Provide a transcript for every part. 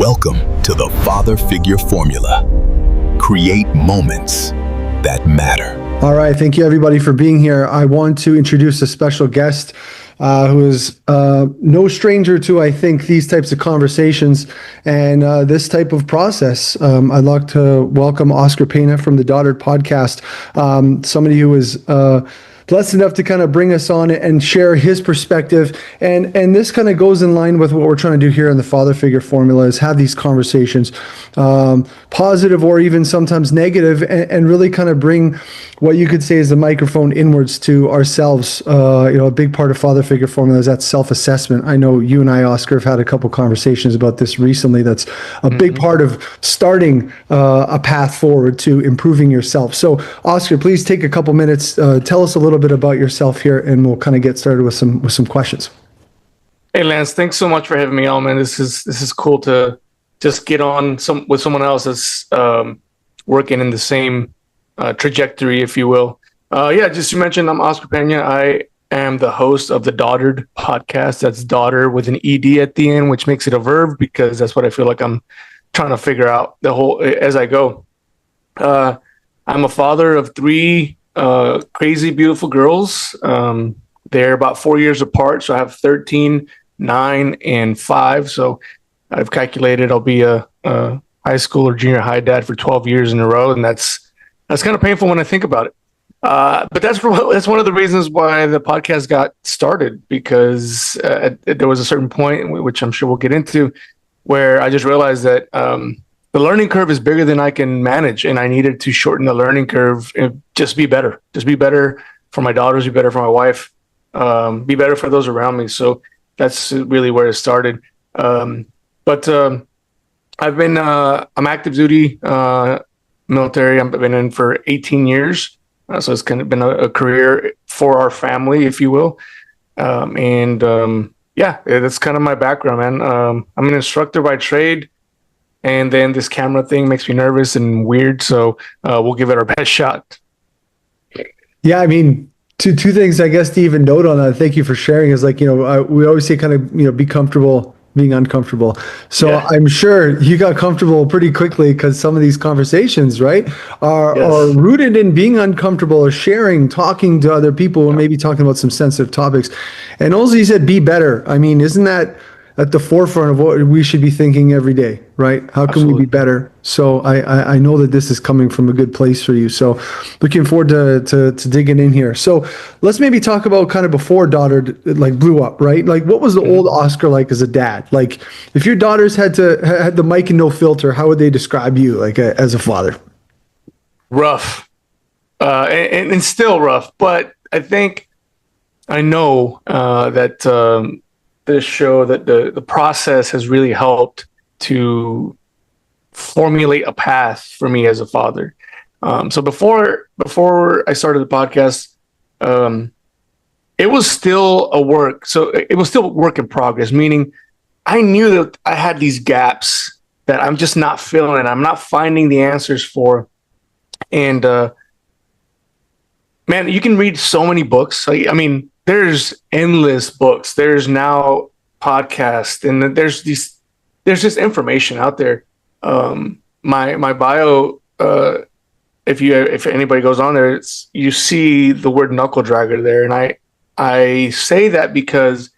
Welcome to the Father Figure Formula. Create moments that matter. All right. Thank you, everybody, for being here. I want to introduce a special guest who is no stranger to, I think, these types of conversations and this type of process. I'd like to welcome Oscar Peña from the Daughter podcast, somebody who is blessed enough to kind of bring us on and share his perspective. And this kind of goes in line with what we're trying to do here in the Father Figure Formula, is have these conversations, positive or even sometimes negative, and really kind of bring what you could say is the microphone inwards to ourselves. A big part of Father Figure Formula is that self-assessment. I know you and I, Oscar, have had a couple conversations about this recently. That's a big part of starting a path forward to improving yourself. So, Oscar, please take a couple minutes, tell us a little bit about yourself here, and we'll kind of get started with some questions. Hey, Lance, thanks so much for having me on, man. This is cool to just get on with someone else that's working in the same trajectory, if you will. Just you mentioned, I'm Oscar Peña. I am the host of the Daughter podcast. That's daughter with an ED at the end, which makes it a verb, because that's what I feel like I'm trying to figure out as I go. I'm a father of three crazy, beautiful girls. They're about 4 years apart. So I have 13, 9, and 5. So I've calculated I'll be a high school or junior high dad for 12 years in a row. And that's kind of painful when I think about it. But that's one of the reasons why the podcast got started, because there was a certain point, which I'm sure we'll get into, where I just realized that the learning curve is bigger than I can manage, and I needed to shorten the learning curve and just be better. Just be better for my daughters, be better for my wife, be better for those around me. So that's really where it started. But I've been I'm active duty military. I've been in for 18 years. So it's kind of been a career for our family, if you will. That's kind of my background, man. I'm an instructor by trade. And then this camera thing makes me nervous and weird. So we'll give it our best shot. Yeah, I mean, two things, I guess, to even note on that. Thank you for sharing. Is like, we always say kind of, be comfortable being uncomfortable. So yeah. I'm sure you got comfortable pretty quickly, because some of these conversations, right, are rooted in being uncomfortable or sharing, talking to other people, and maybe talking about some sensitive topics. And also you said, be better. I mean, isn't that at the forefront of what we should be thinking every day, right? How can we be better? So I know that this is coming from a good place for you. So looking forward to digging in here. So let's maybe talk about kind of before daughter blew up, right? Like, what was the old Oscar like as a dad? Like, if your daughters had the mic and no filter, how would they describe you, like as a father? Rough, and still rough. But I know that this show, that the process has really helped to formulate a path for me as a father. So before I started the podcast, it was still a work. So it was still a work in progress, meaning I knew that I had these gaps that I'm just not filling. I'm not finding the answers for. And man, you can read so many books. There's endless books. There's now podcasts, and there's just information out there. My bio, if anybody goes on there, you see the word knuckle dragger there, and I say that because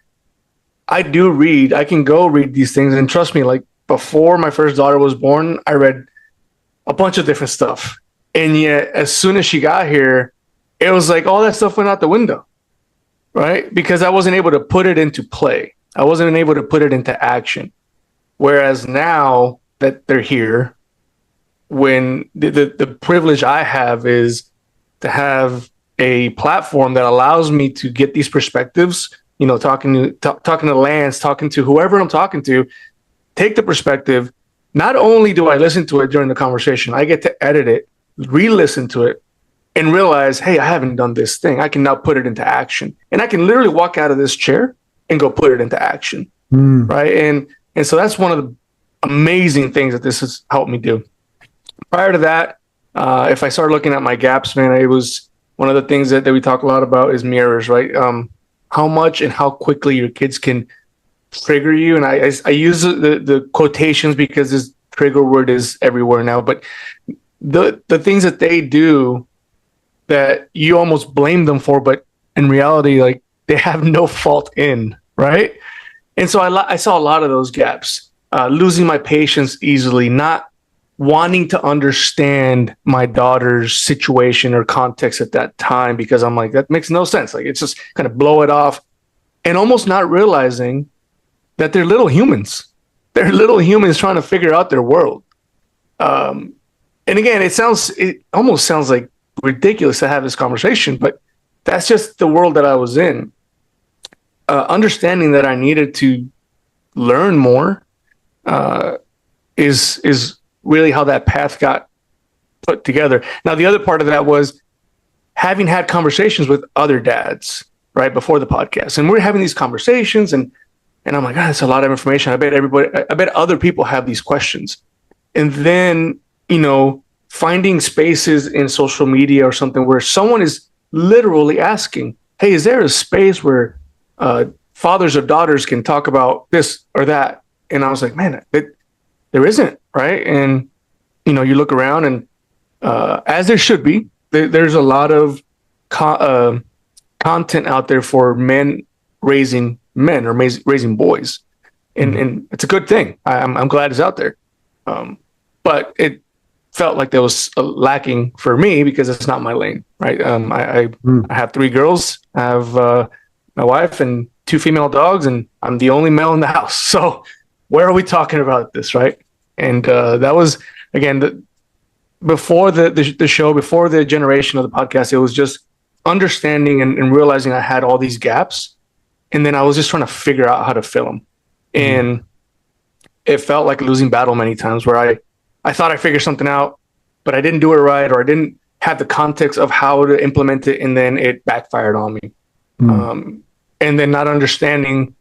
I do read. I can go read these things, and trust me, like before my first daughter was born, I read a bunch of different stuff, and yet as soon as she got here, it was like all that stuff went out the window. Right? Because I wasn't able to put it into play. I wasn't able to put it into action. Whereas now that they're here, when the privilege I have is to have a platform that allows me to get these perspectives, talking to Lance, talking to whoever I'm talking to, take the perspective. Not only do I listen to it during the conversation, I get to edit it, re-listen to it, and realize, hey, I haven't done this thing. I can now put it into action. And I can literally walk out of this chair and go put it into action. Right? And so that's one of the amazing things that this has helped me do. Prior to that, if I started looking at my gaps, man, it was one of the things that we talk a lot about is mirrors, right? How much and how quickly your kids can trigger you, and I use the quotations because this trigger word is everywhere now, but the things that they do that you almost blame them for, but in reality, like, they have no fault in, right? And so I saw a lot of those gaps, losing my patience easily, not wanting to understand my daughter's situation or context at that time, because I'm like, that makes no sense. Like, it's just kind of blow it off, and almost not realizing that they're little humans. They're little humans trying to figure out their world. And again, it almost sounds like ridiculous to have this conversation, but that's just the world that I was in. Understanding that I needed to learn more is really how that path got put together. Now, the other part of that was having had conversations with other dads, right, before the podcast, and we're having these conversations, and I'm like, that's a lot of information. I bet other people have these questions, and then, finding spaces in social media or something where someone is literally asking, hey, is there a space where fathers or daughters can talk about this or that? And I was like, man, there isn't, right? And, you look around, and as there should be, there's a lot of content out there for men raising men or raising boys. And it's a good thing. I'm glad it's out there. But it felt like there was a lacking for me because it's not my lane, right? I have 3 girls. I have my wife and 2 female dogs, and I'm the only male in the house. So where are we talking about this, right? And that was, again, before the show, before the generation of the podcast, it was just understanding and realizing I had all these gaps, and then I was just trying to figure out how to fill them. And it felt like a losing battle many times, where I thought I figured something out, but I didn't do it right, or I didn't have the context of how to implement it, and then it backfired on me. And then not understanding,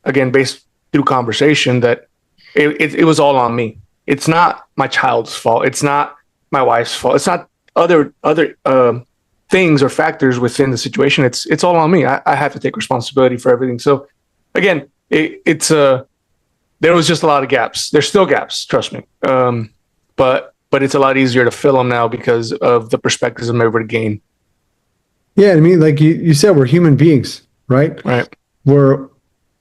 again, based through conversation, that it was all on me. It's not my child's fault. It's not my wife's fault. It's not other things or factors within the situation. It's all on me. I have to take responsibility for everything. So again, there was just a lot of gaps. There's still gaps, trust me. But it's a lot easier to fill them now because of the perspectives I'm able to gain. Yeah, I mean, like you said, we're human beings, right? Right.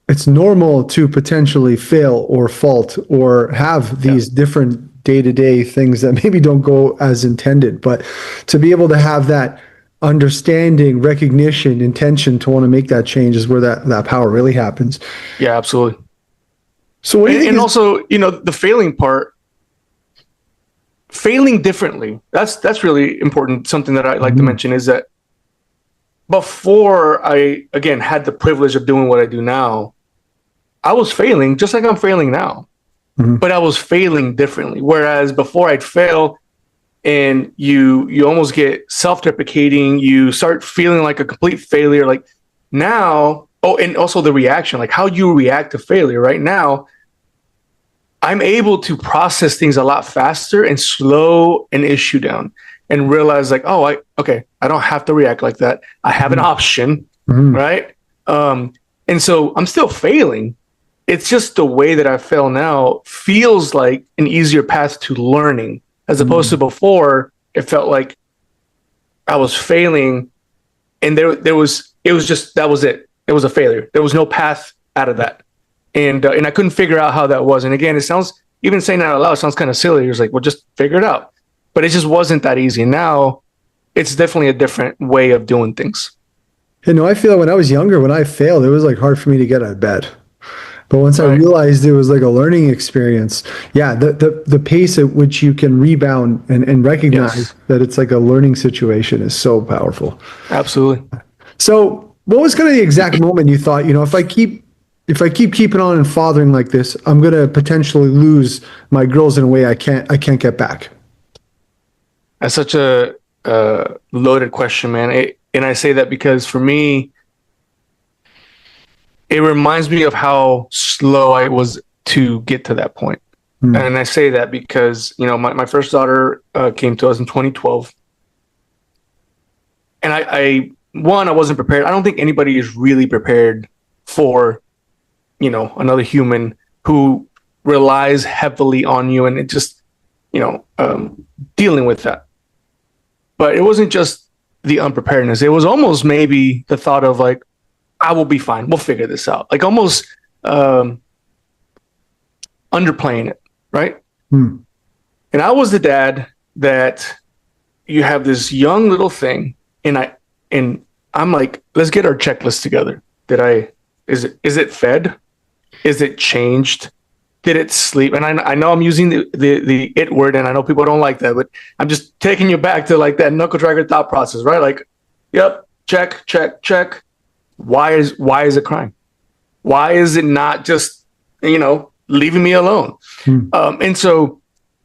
It's normal to potentially fail or fault or have these different day-to-day things that maybe don't go as intended. But to be able to have that understanding, recognition, intention to want to make that change is where that power really happens. Yeah, absolutely. So what do you think also, the failing part, failing differently. That's really important. Something that I like to mention is that before I, again, had the privilege of doing what I do now, I was failing just like I'm failing now, but I was failing differently. Whereas before I'd fail, and you almost get self-deprecating, you start feeling like a complete failure. Like now, and also the reaction, like how you react to failure. Right now, I'm able to process things a lot faster and slow an issue down and realize, like, I don't have to react like that. I have an option, right? And so I'm still failing. It's just the way that I fail now feels like an easier path to learning, as opposed to before. It felt like I was failing, and that was it. It was a failure. There was no path out of that. And I couldn't figure out how that was. And again, it sounds, even saying that out loud, sounds kind of silly. You're like, well, just figure it out. But it just wasn't that easy. Now it's definitely a different way of doing things. I feel like when I was younger, when I failed, it was like hard for me to get out of bed. But once I realized it was like a learning experience, the pace at which you can rebound and recognize that it's like a learning situation is so powerful. Absolutely. So what was kind of the exact moment you thought, if I keep keeping on and fathering like this, I'm going to potentially lose my girls in a way I can't get back? That's such a loaded question, man. And I say that because for me, it reminds me of how slow I was to get to that point. And I say that because, my first daughter came to us in 2012. And I wasn't prepared. I don't think anybody is really prepared for, another human who relies heavily on you, and it just, dealing with that. But it wasn't just the unpreparedness. It was almost maybe the thought of like, I will be fine. We'll figure this out. Like almost underplaying it, right? And I was the dad that you have this young little thing, and I'm like, let's get our checklist together. Is it fed? Is it changed? Did it sleep? And I know I'm using the it word, and I know people don't like that, but I'm just taking you back to like that knuckle dragger thought process, right? Like, yep, check. Why is it crying? Why is it not just, leaving me alone? And so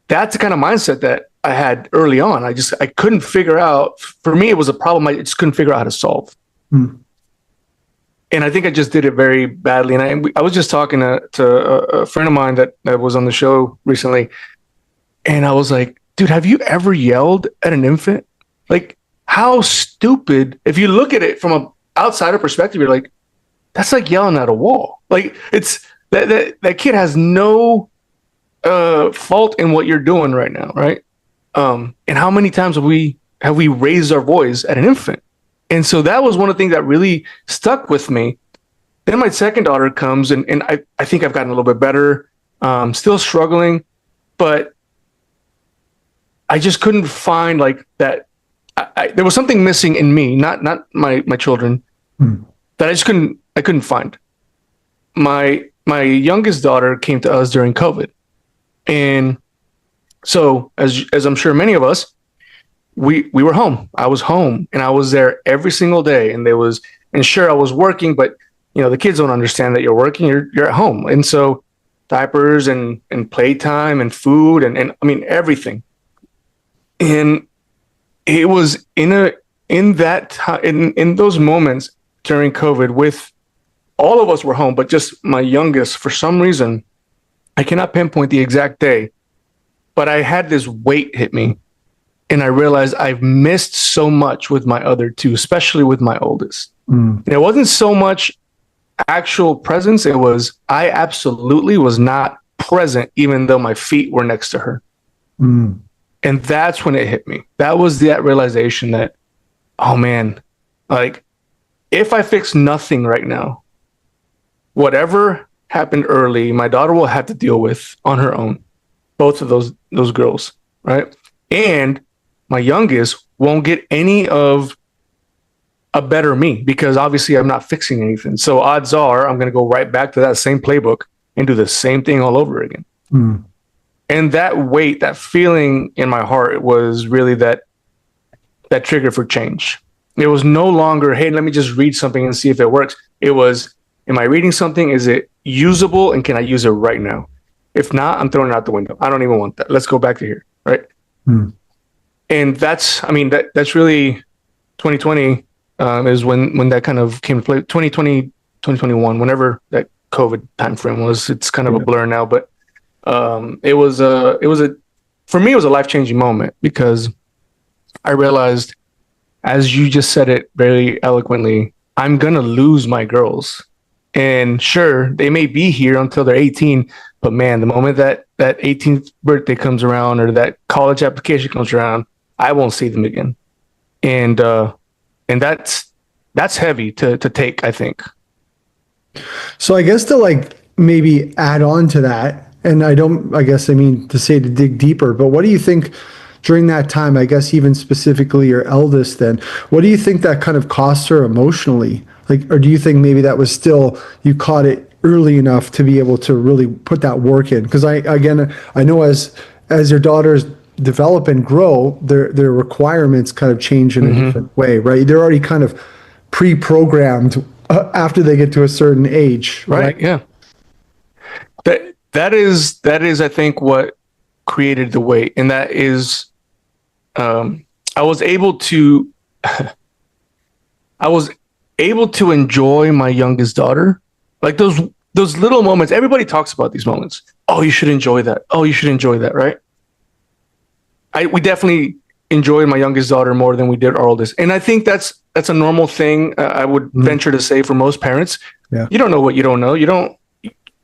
that's the kind of mindset that I had early on. I couldn't figure out, for me, it was a problem I just couldn't figure out how to solve. And I think I just did it very badly. And I was just talking to a friend of mine that was on the show recently. And I was like, dude, have you ever yelled at an infant? Like, how stupid, if you look at it from an outsider perspective, you're like, that's like yelling at a wall. Like, it's that kid has no fault in what you're doing right now, right? And how many times have we raised our voice at an infant? And so that was one of the things that really stuck with me. Then my second daughter comes, and I think I've gotten a little bit better, still struggling, but I just couldn't find like that. There was something missing in me, not my children, that I couldn't find. My youngest daughter came to us during COVID. And so as I'm sure many of us, we were home. I was home, and I was there every single day. And sure, I was working, but the kids don't understand that you're working. You're at home, and so diapers and playtime and food and I mean everything. And it was in those moments during COVID, with all of us were home, but just my youngest, for some reason, I cannot pinpoint the exact day, but I had this weight hit me. And I realized I've missed so much with my other two, especially with my oldest. And it wasn't so much actual presence. It was, I absolutely was not present, even though my feet were next to her. And that's when it hit me. That was that realization that, oh man, like if I fix nothing right now, whatever happened early, my daughter will have to deal with on her own. Both of those girls, right? And my youngest won't get any of a better me, because obviously I'm not fixing anything. So odds are I'm going to go right back to that same playbook and do the same thing all over again. And that weight, that feeling in my heart was really that trigger for change. It was no longer, hey, let me just read something and see if it works. It was, am I reading something? Is it usable? And can I use it right now? If not, I'm throwing it out the window. I don't even want that. Let's go back to here, right? And that's really 2020 is when that kind of came to play. 2020, 2021, whenever that COVID timeframe was. It's kind of a blur now, but it was for me, it was a life-changing moment, because I realized, as you just said it very eloquently, I'm gonna lose my girls. And sure, they may be here until they're 18, but man, the moment that 18th birthday comes around, or that college application comes around, I won't see them again. And that's heavy to take, I think. So I guess to maybe add on to that, and to dig deeper, but what do you think during that time, I guess even specifically your eldest then, what do you think that kind of cost her emotionally? Or do you think maybe that was still, you caught it early enough to be able to really put that work in? Because I know as your daughters develop and grow, their requirements kind of change in a different way, right? They're already kind of pre-programmed after they get to a certain age, right? Yeah. That is, I think, what created the weight, and that is, I was able to enjoy my youngest daughter, like those little moments. Everybody talks about these moments. Oh, you should enjoy that. Oh, you should enjoy that, right? We definitely enjoyed my youngest daughter more than we did our oldest, and I think that's a normal thing. I would venture to say for most parents. Yeah. You don't know what you don't know.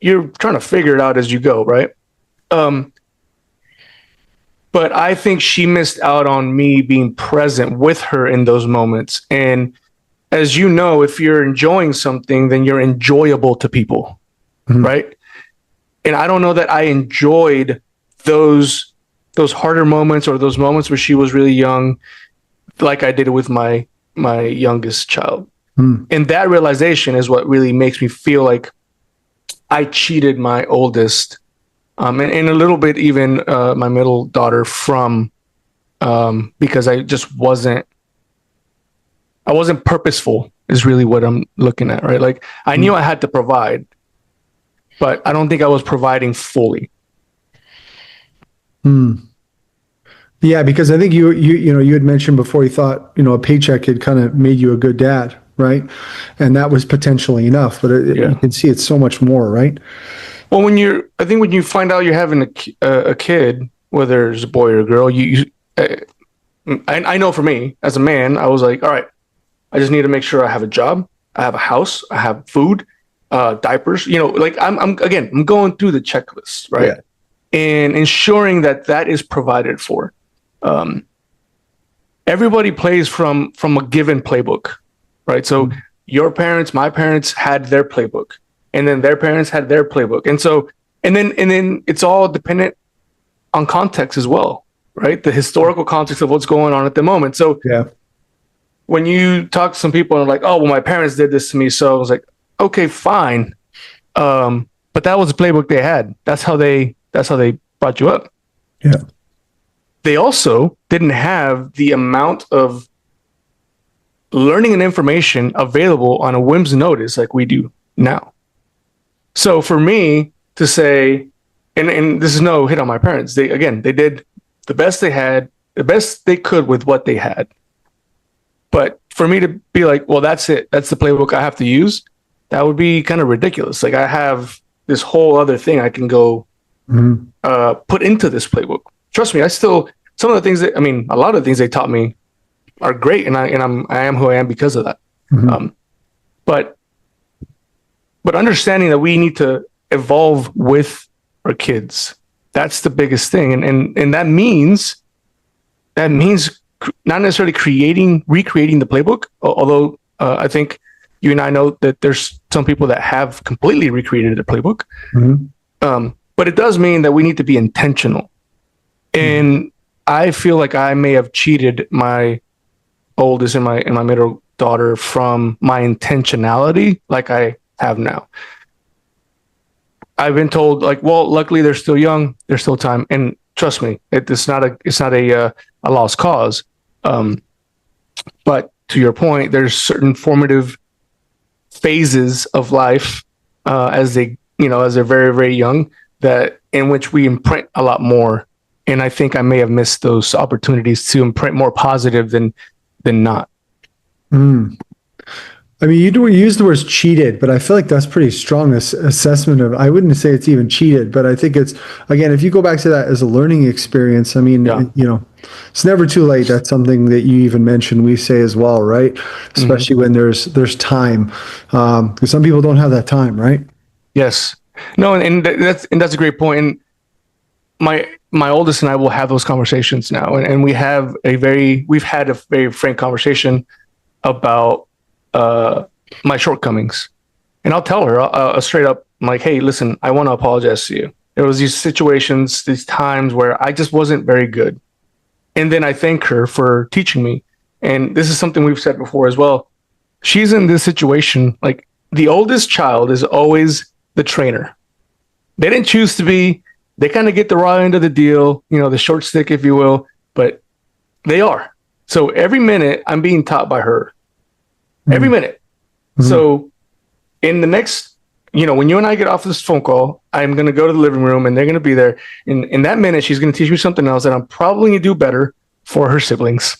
you're trying to figure it out as you go, right? But I think she missed out on me being present with her in those moments. And as you know, if you're enjoying something, then you're enjoyable to people, right? And I don't know that I enjoyed those harder moments or those moments where she was really young, like I did with my youngest child. And that realization is what really makes me feel like I cheated my oldest, and a little bit even my middle daughter from because I wasn't purposeful is really what I'm looking at, right? Like I knew I had to provide, but I don't think I was providing fully. Yeah, because I think you had mentioned before you thought, a paycheck had kind of made you a good dad, right? And that was potentially enough, but you can see it's so much more, right? Well, when you find out you're having a kid, whether it's a boy or a girl, I know for me as a man, I was like, all right, I just need to make sure I have a job, I have a house, I have food, diapers. Like I'm going through the checklist, right? Yeah. And ensuring that is provided for. Everybody plays from a given playbook, right? So your parents, my parents had their playbook, and then their parents had their playbook, and then it's all dependent on context as well, right? The historical context of what's going on at the moment. So yeah. When you talk to some people and like, oh, well, my parents did this to me, so I was like, okay, fine, but that was the playbook they had. That's how they brought you up. Yeah. They also didn't have the amount of learning and information available on a whim's notice like we do now. So for me to say, and this is no hit on my parents, they did the best they had, the best they could with what they had. But for me to be like, well, that's it, that's the playbook I have to use, that would be kind of ridiculous. Like I have this whole other thing I can go put into this playbook. Trust me, some of the things a lot of the things they taught me are great, and I am who I am because of that. But understanding that we need to evolve with our kids, that's the biggest thing, and that means not necessarily recreating the playbook, although I think you and I know that there's some people that have completely recreated the playbook. But it does mean that we need to be intentional. And I feel like I may have cheated my oldest and my middle daughter from my intentionality like I have now. I've been told like, well, luckily they're still young, there's still time. And trust me, it's not a lost cause. But to your point, there's certain formative phases of life as they're very, very young, that in which we imprint a lot more. And I think I may have missed those opportunities to imprint more positive than not. I mean, you used the words cheated, but I feel like that's pretty strong assessment of, I wouldn't say it's even cheated, but I think it's, again, if you go back to that as a learning experience, I mean, it's never too late. That's something that you even mentioned, we say as well, right? Especially when there's time, because some people don't have that time, right? Yes. No, and that's a great point. And my oldest and I will have those conversations now, and we've had a very frank conversation about my shortcomings, and I'll tell her straight up, I'm like, hey, listen, I want to apologize to you. There was these situations, these times where I just wasn't very good, and then I thank her for teaching me. And this is something we've said before as well. She's in this situation, like the oldest child is always the trainer. They didn't choose to be. They kind of get the raw end of the deal, the short stick, if you will, but they are. So every minute I'm being taught by her. Every minute. So in the next, when you and I get off this phone call, I'm going to go to the living room and they're going to be there. In that minute, she's going to teach me something else that I'm probably going to do better for her siblings,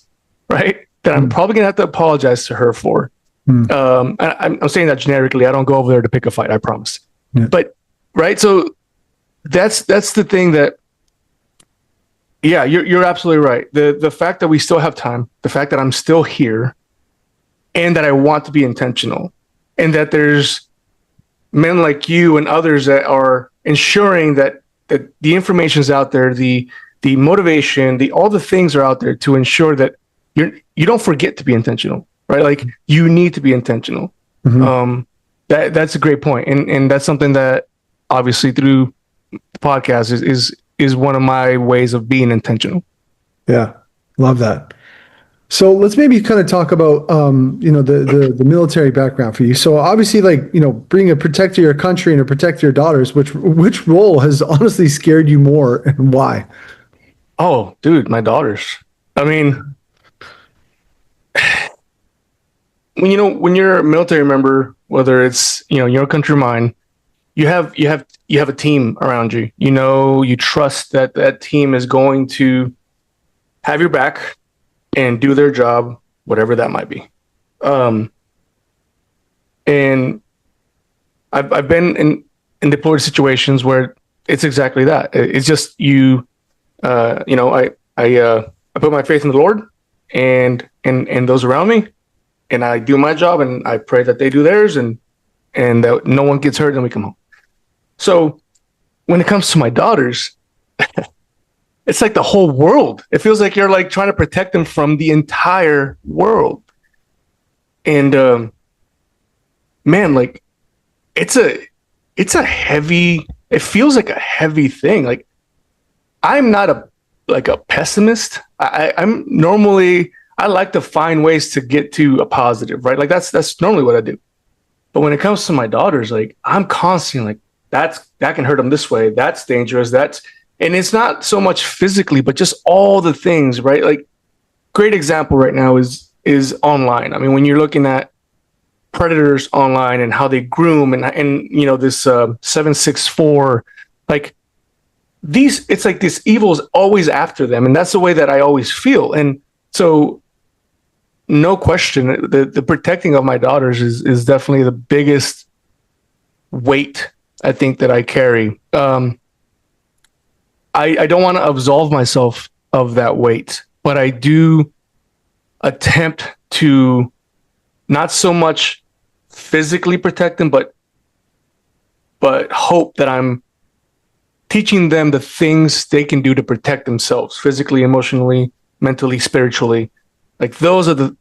right? That I'm probably going to have to apologize to her for. I'm saying that generically. I don't go over there to pick a fight, I promise. Yeah. But, right? So that's the thing that, yeah, you're absolutely right. The fact that we still have time, the fact that I'm still here, and that I want to be intentional, and that there's men like you and others that are ensuring that the information is out there, the motivation, all the things are out there to ensure that you don't forget to be intentional, right? Like you need to be intentional. That's a great point, and that's something that obviously through the podcast is one of my ways of being intentional. Yeah, love that. So let's maybe kind of talk about the military background for you. So obviously, like, being a protector of your country and a protector of your daughters, which role has honestly scared you more and why? Oh, dude, my daughters. I mean, when you're a military member, whether it's your country or mine, you have a team around you. You trust that team is going to have your back and do their job, whatever that might be. And I've been in deployed situations where it's exactly that. It's just I put my faith in the Lord and those around me, and I do my job, and I pray that they do theirs, and that no one gets hurt, and we come home. So when it comes to my daughters, it's like the whole world. It feels like you're like trying to protect them from the entire world. And man, like it's a heavy, it feels like a heavy thing. Like I'm not a pessimist. I'm normally, I like to find ways to get to a positive, right? Like that's normally what I do. But when it comes to my daughters, like I'm constantly like, that can hurt them this way. That's dangerous. And it's not so much physically, but just all the things, right? Like great example right now is online. I mean, when you're looking at predators online and how they groom and this 764, like it's like this evil is always after them. And that's the way that I always feel. And so no question, the protecting of my daughters is definitely the biggest weight I think that I carry. I don't want to absolve myself of that weight, but I do attempt to not so much physically protect them, but hope that I'm teaching them the things they can do to protect themselves physically, emotionally, mentally, spiritually. Like those are the,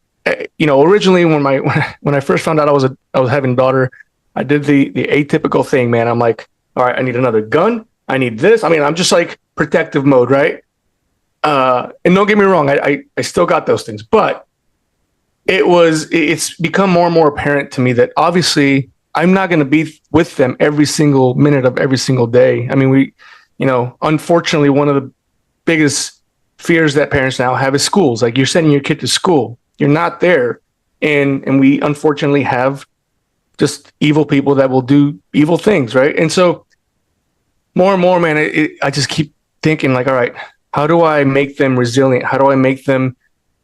originally when I first found out I was having a daughter, I did the atypical thing, man. I'm like, all right, I need another gun. I need this. I mean, I'm just like protective mode, right? And don't get me wrong, I still got those things, but it's become more and more apparent to me that obviously I'm not going to be with them every single minute of every single day. I mean, unfortunately, one of the biggest fears that parents now have is schools. Like you're sending your kid to school, you're not there. And we unfortunately have just evil people that will do evil things, right? And so more and more, man, I just keep thinking like, all right, how do I make them resilient? How do I make them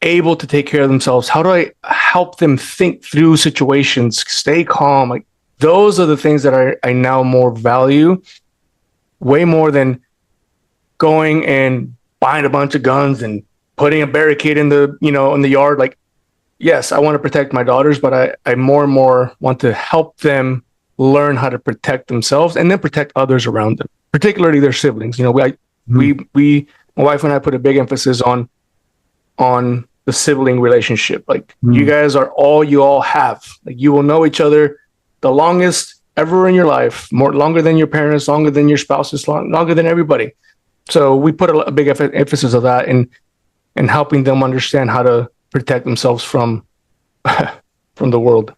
able to take care of themselves? How do I help them think through situations, stay calm? Like those are the things that I now more value, way more than going and buying a bunch of guns and putting a barricade in the yard. Like, yes, I want to protect my daughters, but I more and more want to help them learn how to protect themselves and then protect others around them, particularly their siblings. My wife and I put a big emphasis on the sibling relationship. Like you guys are all you all have. Like you will know each other the longest ever in your life, longer than your parents, longer than your spouses, longer than everybody. So we put a big emphasis of that and helping them understand how to protect themselves from the world.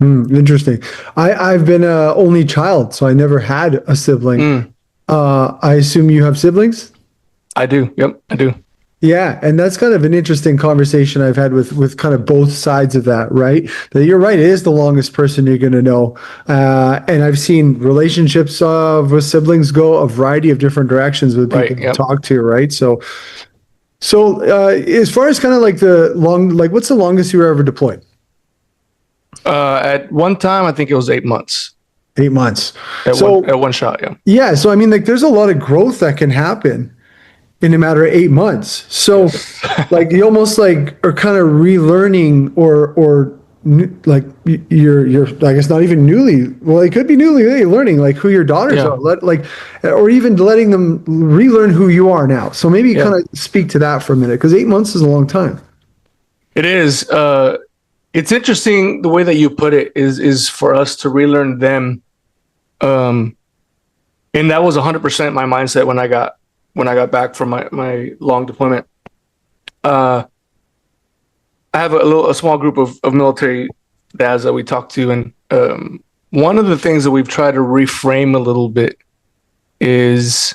Interesting. I've been an only child, so I never had a sibling. I assume you have siblings? I do. Yep, I do. Yeah, and that's kind of an interesting conversation I've had with kind of both sides of that, right? That you're right, it is the longest person you're going to know. And I've seen relationships with siblings go a variety of different directions with people you talk to, right? So as far as kind of like what's the longest you were ever deployed? At one time, I think it was 8 months. 8 months. At one shot, yeah. Yeah, so I mean, like, there's a lot of growth that can happen in a matter of 8 months. So, like, you almost like are kind of relearning or like you're I guess not even it could be newly learning like who your daughters are, or even letting them relearn who you are now. So maybe kind of speak to that for a minute, because 8 months is a long time. It is. It's interesting the way that you put it is for us to relearn them. And that was 100% my mindset when I got back from my long deployment. I have a small group of military dads that we talk to, and one of the things that we've tried to reframe a little bit is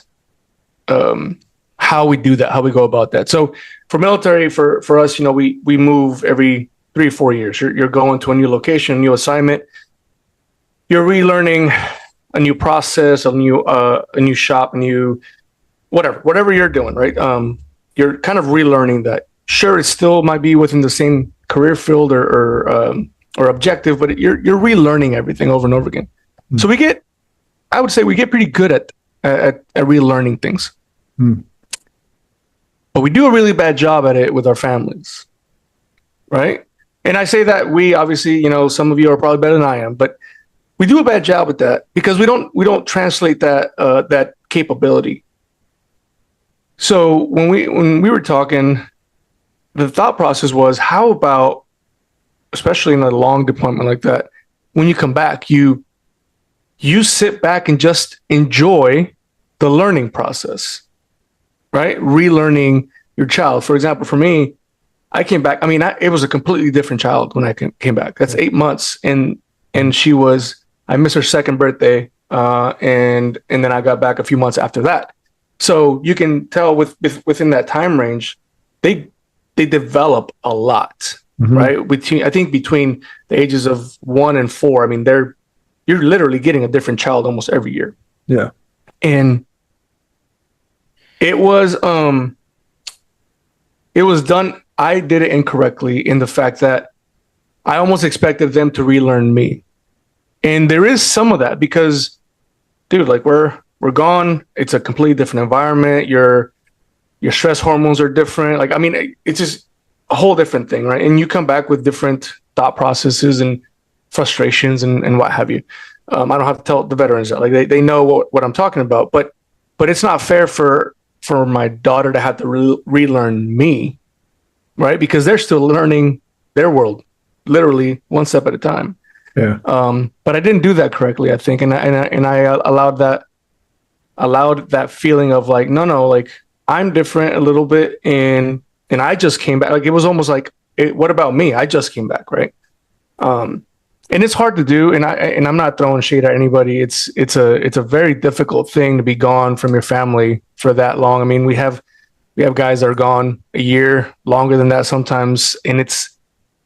how we do that, how we go about that. So for military, for us, we move every 3 or 4 years. You're going to a new location, a new assignment. You're relearning a new process, a new shop, a new whatever you're doing, right? You're kind of relearning that. Sure, it still might be within the same career field or objective, but you're relearning everything over and over again. Mm. So I would say we get pretty good at relearning things. Mm. But we do a really bad job at it with our families, right? And I say that we obviously, some of you are probably better than I am, but we do a bad job at that because we don't translate that capability. So when we were talking, the thought process was, how about, especially in a long deployment like that, when you come back, you sit back and just enjoy the learning process, right? Relearning your child. For example, for me, I came back. I mean, it was a completely different child when I came back. That's 8 months, and I missed her second birthday, and then I got back a few months after that. So you can tell within that time range, they develop a lot, mm-hmm. right? I think between the ages of 1 and 4, I mean, you're literally getting a different child almost every year. Yeah. And it was done. I did it incorrectly in the fact that I almost expected them to relearn me. And there is some of that because, dude, like we're gone. It's a completely different environment. Your stress hormones are different. Like, I mean, it's just a whole different thing, right? And you come back with different thought processes and frustrations and what have you. I don't have to tell the veterans that. Like, they know what I'm talking about. But it's not fair for my daughter to have to relearn me, right? Because they're still learning their world, literally one step at a time. Yeah. But I didn't do that correctly, I think, and I allowed that feeling of like, no, like I'm different a little bit, and I just came back. Like it was almost like, what about me? I just came back, right? And it's hard to do, and I'm not throwing shade at anybody. It's a very difficult thing to be gone from your family for that long. I mean, we have guys that are gone a year, longer than that sometimes, and it's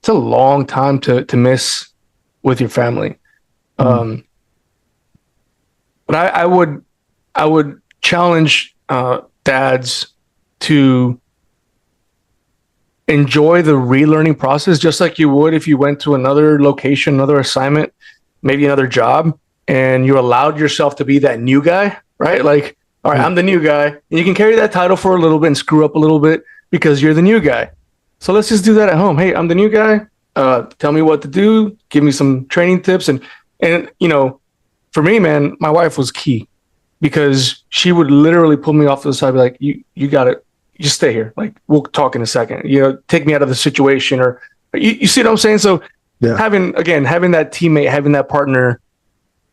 a long time to miss with your family. But I would challenge dads to enjoy the relearning process just like you would if you went to another location, another assignment, maybe another job, and you allowed yourself to be that new guy, right? Like, all right, I'm the new guy, and you can carry that title for a little bit and screw up a little bit because you're the new guy. So let's just do that at home. Hey, I'm the new guy. Tell me what to do. Give me some training tips. And for me, man, my wife was key because she would literally pull me off to the side, be like, you got it. Just stay here. Like, we'll talk in a second, take me out of the situation, or you see what I'm saying? So having that teammate, having that partner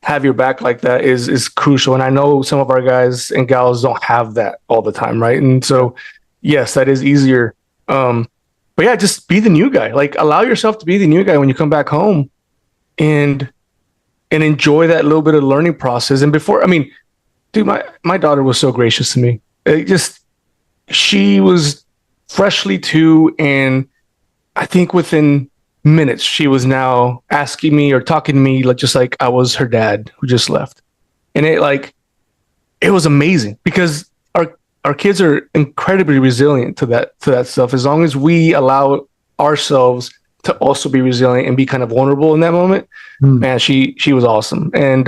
have your back like that is crucial. And I know some of our guys and gals don't have that all the time. Right. And so, yes, that is easier. But yeah, just be the new guy. Like, allow yourself to be the new guy when you come back home and enjoy that little bit of learning process. And before, I mean, dude, my daughter was so gracious to me. She was freshly 2, and I think within minutes she was now asking me or talking to me just like I was her dad who just left. And it was amazing because our kids are incredibly resilient to that stuff. As long as we allow ourselves to also be resilient and be kind of vulnerable in that moment, man, she was awesome. And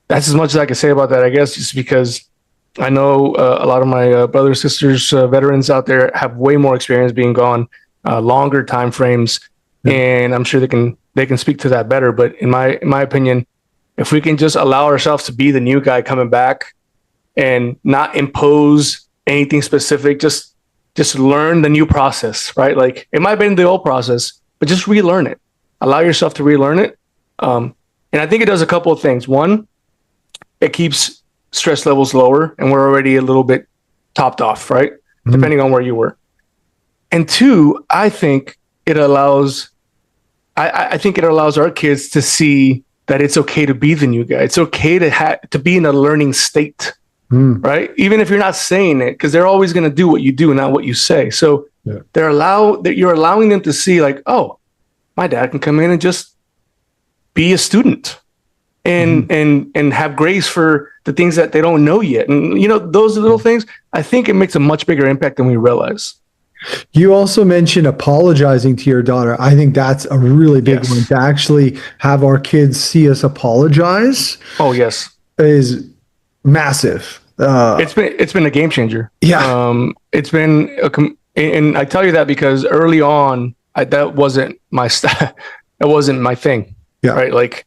that's as much as I can say about that, I guess, just because I know a lot of my brothers, sisters, veterans out there have way more experience being gone, longer time frames. and I'm sure they can speak to that better. But in my opinion, if we can just allow ourselves to be the new guy coming back and not impose anything specific, just learn the new process, right? Like it might have been the old process, but just relearn it. Allow yourself to relearn it. And I think it does a couple of things. One, it keeps stress levels lower, and we're already a little bit topped off, right? Mm-hmm. Depending on where you were. And two, I think it allows our kids to see that it's okay to be the new guy. It's okay to be in a learning state, right? Even if you're not saying it, because they're always going to do what you do, not what you say. So you're allowing them to see, like, oh, my dad can come in and just be a student and have grace for the things that they don't know yet. And, those little things, I think it makes a much bigger impact than we realize. You also mentioned apologizing to your daughter. I think that's a really big one, to actually have our kids see us apologize. Oh, yes. Is massive. It's been a game changer. Yeah. It's been and I tell you that because early on, that wasn't my that wasn't my thing. Yeah. Right. Like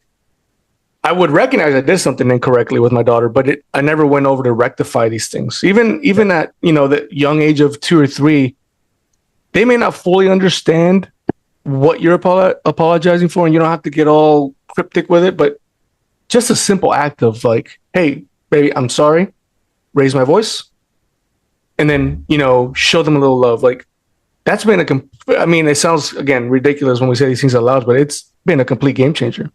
I would recognize I did something incorrectly with my daughter, but I never went over to rectify these things. Even at, the young age of 2 or 3, they may not fully understand what you're apologizing for, and you don't have to get all cryptic with it, but just a simple act of like, hey, baby, I'm sorry, raise my voice, and then, show them a little love. Like that's been it sounds, again, ridiculous when we say these things out loud, but it's been a complete game changer.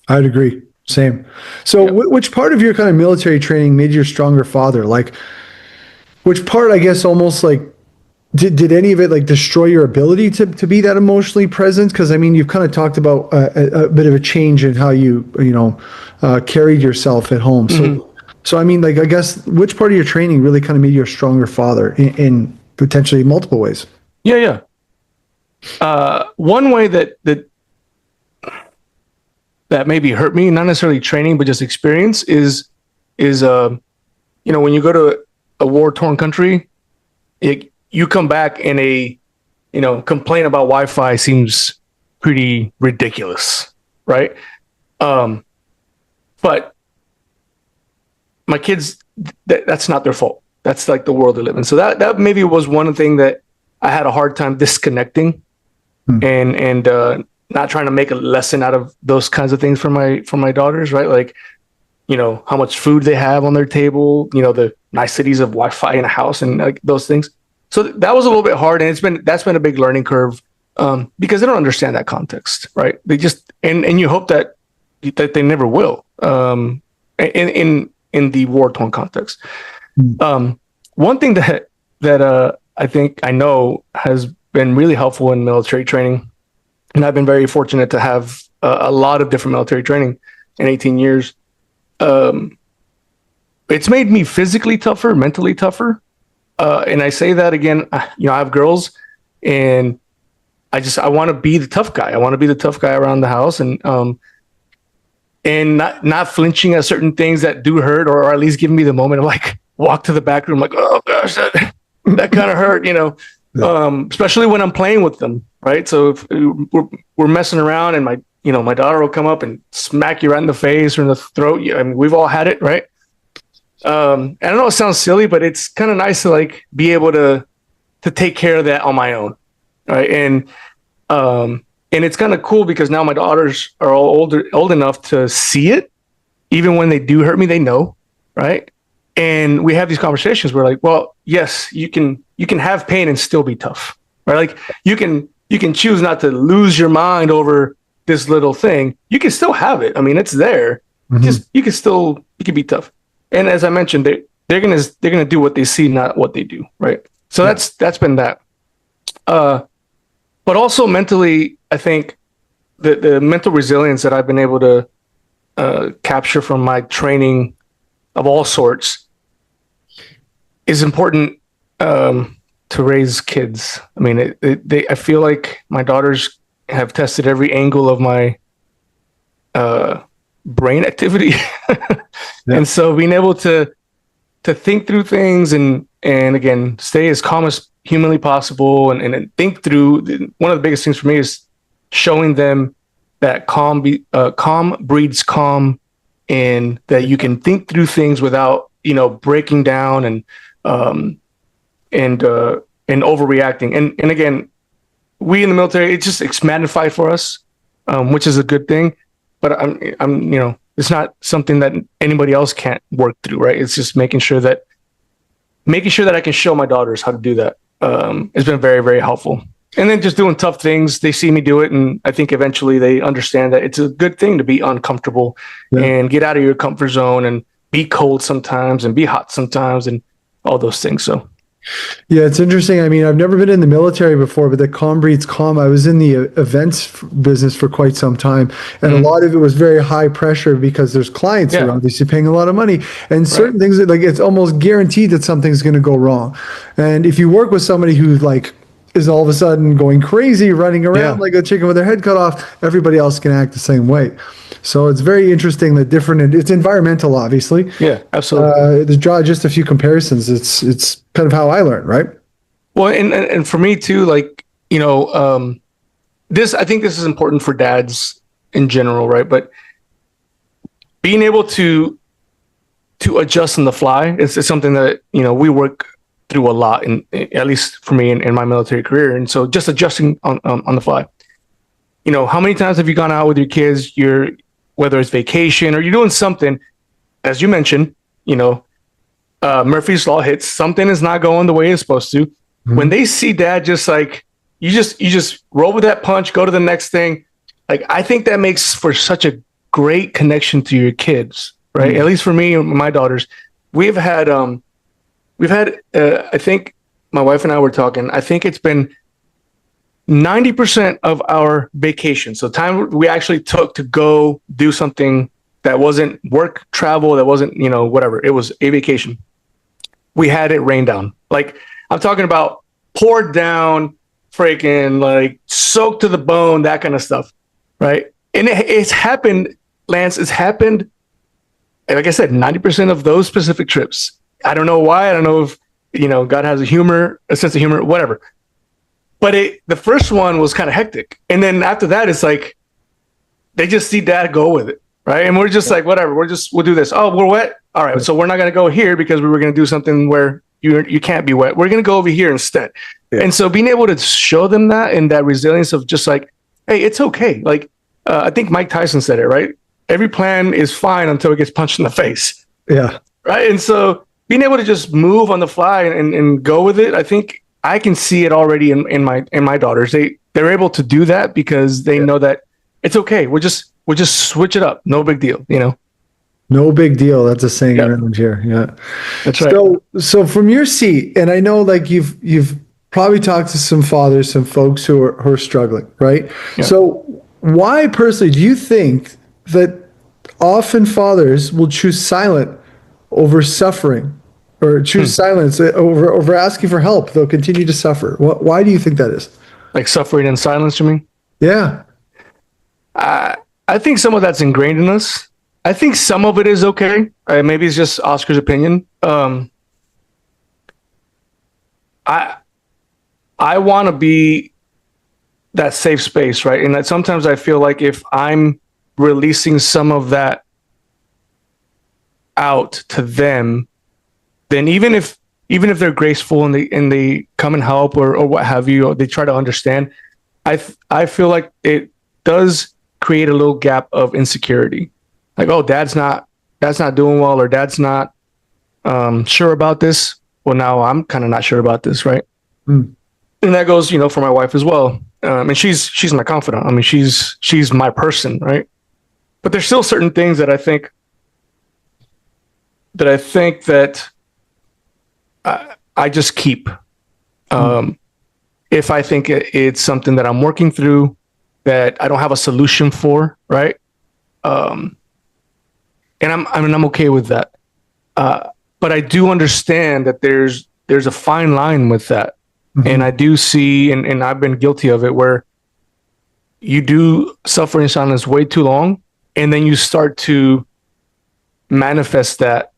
I'd agree. Same. So which part of your kind of military training made you a stronger father? Like which part, I guess, almost like, did any of it like destroy your ability to be that emotionally present? Because you've kind of talked about a bit of a change in how you carried yourself at home. So I guess which part of your training really kind of made you a stronger father in potentially multiple ways? Yeah. One way that maybe hurt me, not necessarily training, but just experience is when you go to a war-torn country, you come back and complain about Wi-Fi seems pretty ridiculous, right? But my kids, that's not their fault. That's like the world they live in. So that maybe was one thing that I had a hard time disconnecting and not trying to make a lesson out of those kinds of things for my daughters, right? Like, how much food they have on their table, the niceties of Wi-Fi in a house and like those things. So that was a little bit hard, and that's been a big learning curve because they don't understand that context, right? They just and you hope that they never will in the war-torn context. One thing that I think I know has been really helpful in military training, and I've been very fortunate to have a lot of different military training in 18 years. It's made me physically tougher, mentally tougher. And I say that again, I have girls, and I want to be the tough guy. I want to be the tough guy around the house, and not flinching at certain things that do hurt, or at least giving me the moment of like walk to the back room, like, oh gosh, that kind of hurt, especially when I'm playing with them, right? So if we're messing around, and my daughter will come up and smack you right in the face or in the throat. We've all had it, right? I don't know, it sounds silly, but it's kind of nice to like be able to take care of that on my own, right? And it's kind of cool because now my daughters are all old enough to see it. Even when they do hurt me, they know, right? And we have these conversations where like, well, yes, you can have pain and still be tough, right? Like you can choose not to lose your mind over this little thing. You can still have it. It's there. Just you can be tough. And as I mentioned, they're gonna do what they see, not what they do, right? So that's been that. But also mentally, I think the mental resilience that I've been able to capture from my training of all sorts is important to raise kids. I feel like my daughters have tested every angle of my brain activity. And so being able to think through things and again, stay as calm as humanly possible and think through, one of the biggest things for me is showing them that calm breeds calm, and that you can think through things without, breaking down and overreacting. And again, we in the military, it's magnified for us, which is a good thing. But it's not something that anybody else can't work through, right? It's just making sure that I can show my daughters how to do that. It's been very, very helpful. And then just doing tough things, they see me do it, and I think eventually they understand that it's a good thing to be uncomfortable and get out of your comfort zone and be cold sometimes and be hot sometimes and all those things. So. Yeah, it's interesting. I mean, I've never been in the military before, but the calm breeds calm. I was in the events business for quite some time, and a lot of it was very high pressure because there's clients who are obviously paying a lot of money, and certain things that, like, it's almost guaranteed that something's going to go wrong. And if you work with somebody who is all of a sudden going crazy, running around like a chicken with their head cut off, everybody else can act the same way. So it's very interesting that it's environmental, obviously. Yeah, absolutely. To draw just a few comparisons, it's kind of how I learned, right? Well, and for me too, I think this is important for dads in general, right? But being able to adjust on the fly is something that, we work through a lot, at least for me in my military career. And so just adjusting on the fly. How many times have you gone out with your kids, whether it's vacation or you're doing something, as you mentioned, Murphy's Law hits, something is not going the way it's supposed to. Mm-hmm. When they see dad just you just roll with that punch, go to the next thing. I think that makes for such a great connection to your kids, right? Mm-hmm. At least for me and my daughters, we've had, I think my wife and I were talking, I think it's been 90% of our vacation. So time we actually took to go do something that wasn't work travel, that wasn't, whatever. It was a vacation. We had it rain down. I'm talking about poured down, freaking soaked to the bone, that kind of stuff. Right. And it's happened, Lance, it's happened. Like I said, 90% of those specific trips. I don't know why. I don't know if, God has a sense of humor, whatever. But the first one was kind of hectic. And then after that, it's they just see dad go with it. Right. And we're just whatever, we'll do this. Oh, we're wet. All right. So we're not going to go here because we were going to do something where you can't be wet. We're going to go over here instead. Yeah. And so being able to show them that, and that resilience of just hey, it's okay. I think Mike Tyson said it, right? Every plan is fine until it gets punched in the face. Yeah. Right. And so being able to just move on the fly and go with it, I think I can see it already in my daughters. They're able to do that because they know that it's okay. We'll just switch it up. No big deal, No big deal. That's a saying around here. Yeah. That's right. So from your seat, and I know you've probably talked to some fathers, some folks who are struggling, right? Yeah. So why personally do you think that often fathers will choose silent over suffering, or choose silence over asking for help? They'll continue to suffer. Why do you think that is? Suffering in silence, you mean? Yeah. I think some of that's ingrained in us. I think some of it is okay. Maybe it's just Oscar's opinion. I want to be that safe space, right? And that sometimes I feel like if I'm releasing some of that out to them, then even if they're graceful and they come and help or what have you, or they try to understand, I feel like it does create a little gap of insecurity. Oh, dad's not doing well, or dad's not sure about this. Well, now I'm kind of not sure about this, right? And that goes, for my wife as well. And she's my confidant. I mean, she's my person, right? But there's still certain things that I think that I just keep. If I think it's something that I'm working through, that I don't have a solution for, right? And I'm okay with that. But I do understand that there's a fine line with that. Mm-hmm. And I do see, and I've been guilty of it, where you do suffer in silence way too long, and then you start to manifest that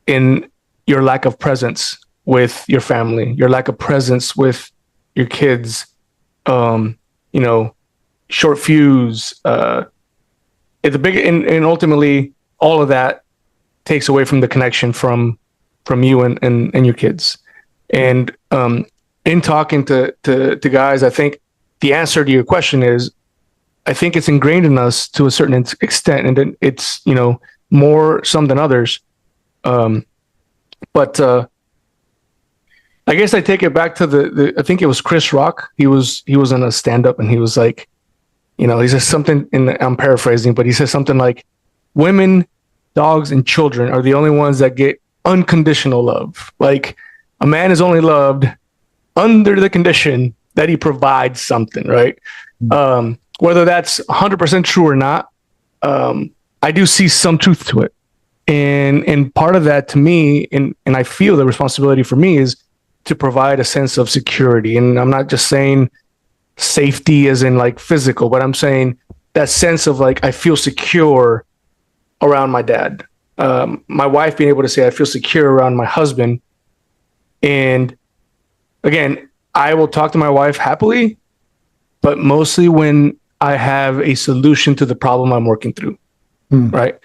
in your lack of presence with your family, your lack of presence with your kids, short fuse, at the big, and ultimately all of that takes away from the connection from you and your kids. And in talking to guys, I think the answer to your question is, I think it's ingrained in us to a certain extent, and it's, more some than others. But I guess I take it back to I think it was Chris Rock. He was in a stand-up, and he was like, he says something, I'm paraphrasing, but he says something like, women, dogs, and children are the only ones that get unconditional love. Like, a man is only loved under the condition that he provides something, right? Whether that's 100% true or not, I do see some truth to it. And part of that, to me, and I feel the responsibility for me, is to provide a sense of security. And I'm not just saying safety as in like physical, but I'm saying that sense of like, I feel secure around my dad. My wife being able to say I feel secure around my husband. And again, I will talk to my wife happily, but mostly when I have a solution to the problem I'm working through, right?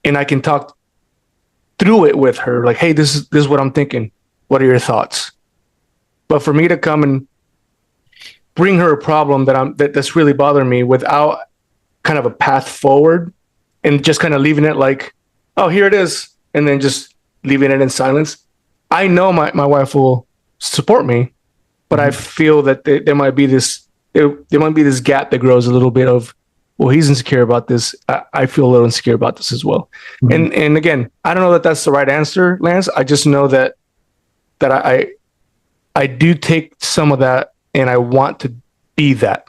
And I can talk through it with her, like, hey, this is what I'm thinking. What are your thoughts? But for me to come and bring her a problem that's really bothering me without kind of a path forward, and just kind of leaving it like, oh, here it is, and then just leaving it in silence, I know my wife will support me, but I feel that there might be this gap that grows a little bit of, well, he's insecure about this. I feel a little insecure about this as well. And again, I don't know that that's the right answer, Lance. I just know that I do take some of that, and I want to be that.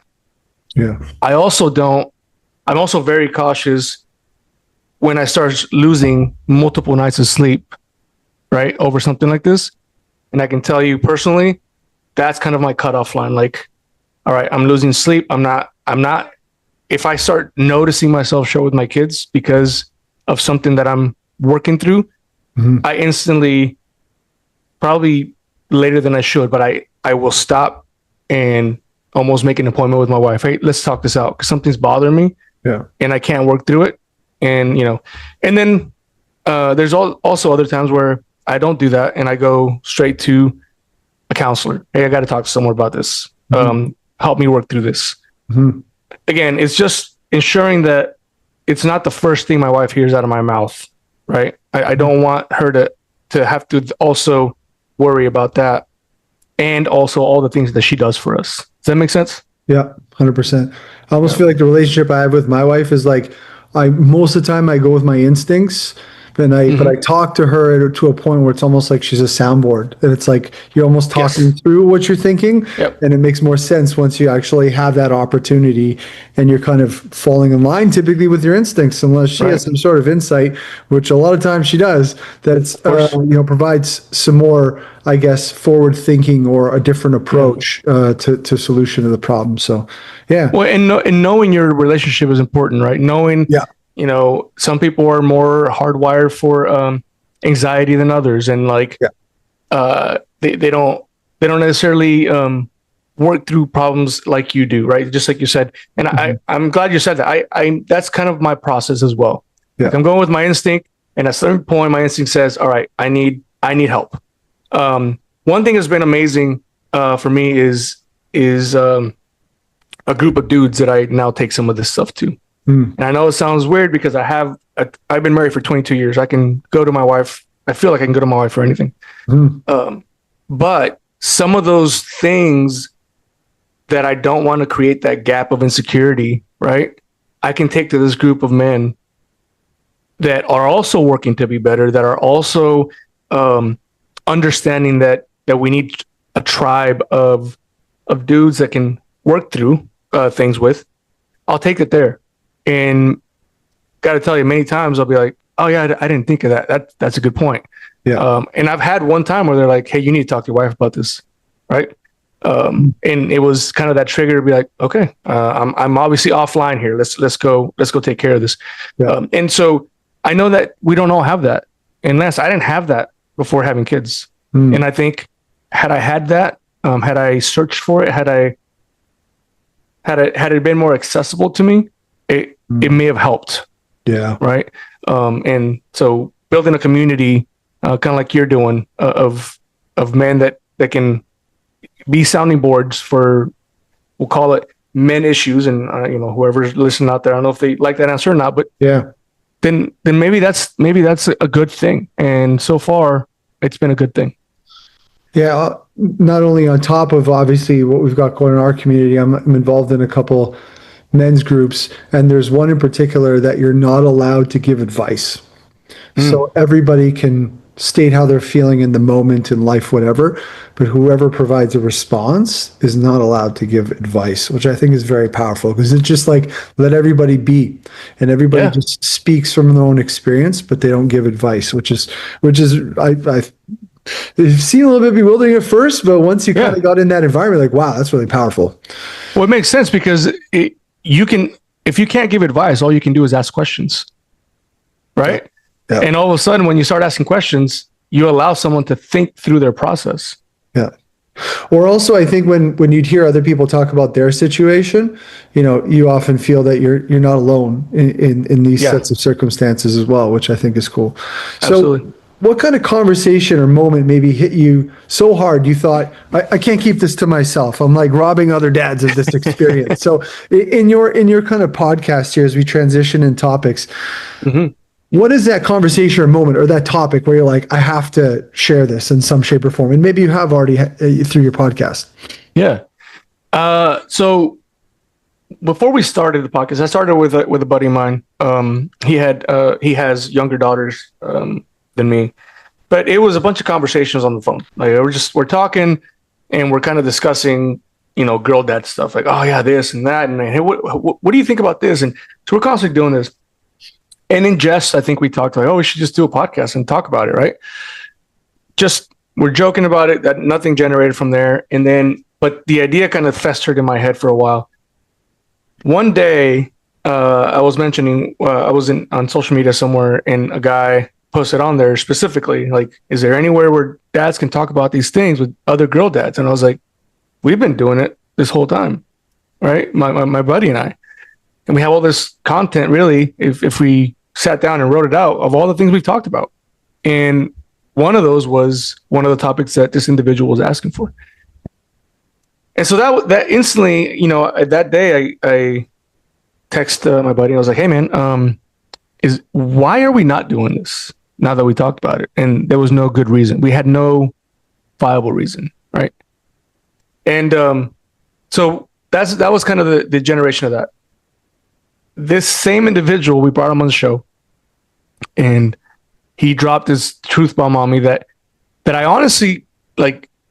Yeah. I'm also very cautious when I start losing multiple nights of sleep, right, over something like this. And I can tell you personally, that's kind of my cutoff line. Like, all right, I'm losing sleep. I'm not, if I start noticing myself short with my kids because of something that I'm working through, I instantly, probably later than I should, but I will stop and almost make an appointment with my wife. Hey, let's talk this out because something's bothering me. Yeah. And I can't work through it. And, and then there's also other times where I don't do that, and I go straight to a counselor. Hey, I got to talk to someone about this. Help me work through this. Again, it's just ensuring that it's not the first thing my wife hears out of my mouth, right? I don't want her to have to also worry about that, and also all the things that she does for us. Does that make sense? Yeah, 100%. I almost feel like the relationship I have with my wife is like, most of the time I go with my instincts, but I talk to her to a point where it's almost like she's a soundboard, and it's like you're almost talking through what you're thinking, and it makes more sense once you actually have that opportunity, and you're kind of falling in line typically with your instincts, unless she has some sort of insight, which a lot of times she does, that's provides some more, I guess, forward thinking or a different approach to solution of the problem. So, yeah. Well, and knowing your relationship is important, right? Knowing, some people are more hardwired for anxiety than others, and like they don't necessarily work through problems like you do, right? Just like you said. And I'm glad you said that. I that's kind of my process as well. Yeah. Like, I'm going with my instinct, and at a certain point, my instinct says, "All right, I need help." One thing that's been amazing for me is a group of dudes that I now take some of this stuff to. And I know it sounds weird because I've been married for 22 years. I can go to my wife. I feel like I can go to my wife for anything. But some of those things that I don't want to create that gap of insecurity, right? I can take to this group of men that are also working to be better, that are also understanding that we need a tribe of dudes that can work through things with. I'll take it there. And got to tell you, many times I'll be like, oh yeah, I didn't think of that. That's a good point. Yeah. And I've had one time where they're like, hey, you need to talk to your wife about this. Right. And it was kind of that trigger to be like, okay, I'm obviously offline here. Let's go take care of this. Yeah. And so I know that we don't all have that. And Lance, I didn't have that before having kids. And I think had I had that, had I searched for it, had I had it been more accessible to me, it may have helped. Yeah. Right. And so building a community, kind of like you're doing, of men that can be sounding boards for, we'll call it men issues, and whoever's listening out there, I don't know if they like that answer or not, but Yeah. then maybe that's a good thing. And so far, it's been a good thing. Yeah. Not only on top of obviously what we've got going in our community, I'm involved in a couple men's groups, and there's one in particular that you're not allowed to give advice. So everybody can state how they're feeling in the moment in life, whatever, but whoever provides a response is not allowed to give advice, which I think is very powerful, because it's just like, let everybody be, and everybody Yeah. just speaks from their own experience, but they don't give advice, which is it seemed a little bit bewildering at first, but once you kind of got in that environment, like, wow, that's really powerful. Well, it makes sense, because if you can't give advice, all you can do is ask questions. Right. Yeah. And all of a sudden, when you start asking questions, you allow someone to think through their process. Yeah. Or also, I think when you'd hear other people talk about their situation, you often feel that you're not alone in these sets of circumstances as well, which I think is cool. Absolutely. So what kind of conversation or moment maybe hit you so hard you thought, I can't keep this to myself? I'm like robbing other dads of this experience. So in your kind of podcast here, as we transition in topics, what is that conversation or moment or that topic where you're like, I have to share this in some shape or form? And maybe you have already through your podcast. Yeah. So before we started the podcast, I started with a buddy of mine. He has younger daughters than me, but it was a bunch of conversations on the phone. Like we're talking, and we're kind of discussing, girl dad stuff. Like, oh yeah, this and that, and hey, what do you think about this? And so we're constantly doing this. And in jest, I think we talked like, oh, we should just do a podcast and talk about it, right? Just we're joking about it. That nothing generated from there, and then but the idea kind of festered in my head for a while. One day, I was mentioning I was on social media somewhere, and a guy posted on there specifically like, is there anywhere where dads can talk about these things with other girl dads? And I was like, we've been doing it this whole time, right? My buddy and I, and we have all this content. Really, if we sat down and wrote it out of all the things we've talked about, and one of those was one of the topics that this individual was asking for. And so that instantly, that day I text my buddy. I was like, hey man, why are we not doing this now that we talked about it? And there was no good reason. We had no viable reason, right? And so that was kind of the generation of that. This same individual, we brought him on the show, and he dropped this truth bomb on me that I honestly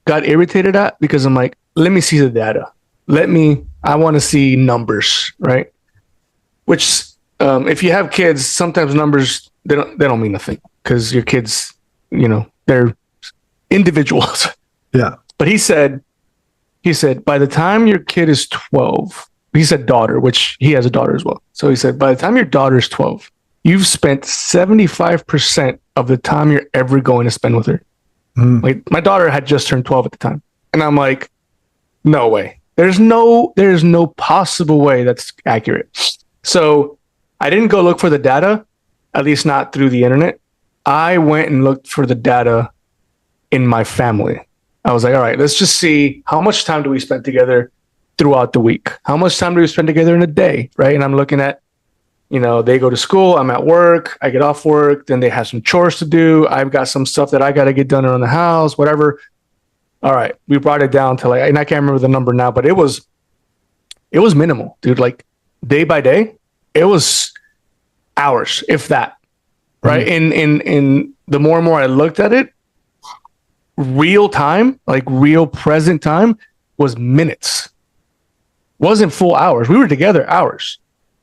got irritated at, because I'm like, let me see the data. I want to see numbers, right? Which, if you have kids, sometimes numbers, they don't mean nothing, because your kids, they're individuals. Yeah. But he said, by the time your kid is 12, he said daughter, which he has a daughter as well. So he said, by the time your daughter is 12, you've spent 75% of the time you're ever going to spend with her. Like, my daughter had just turned 12 at the time. And I'm like, no way. There's no possible way that's accurate. So I didn't go look for the data, at least not through the internet. I went and looked for the data in my family. I was like, all right, let's just see how much time do we spend together throughout the week? How much time do we spend together in a day, right? And I'm looking at, they go to school, I'm at work, I get off work, then they have some chores to do. I've got some stuff that I got to get done around the house, whatever. All right, we brought it down to and I can't remember the number now, but it was minimal, dude. Like, day by day, it was hours, if that, right? And the more and more I looked at it, real time, like real present time, was minutes. Wasn't full hours. We were together hours,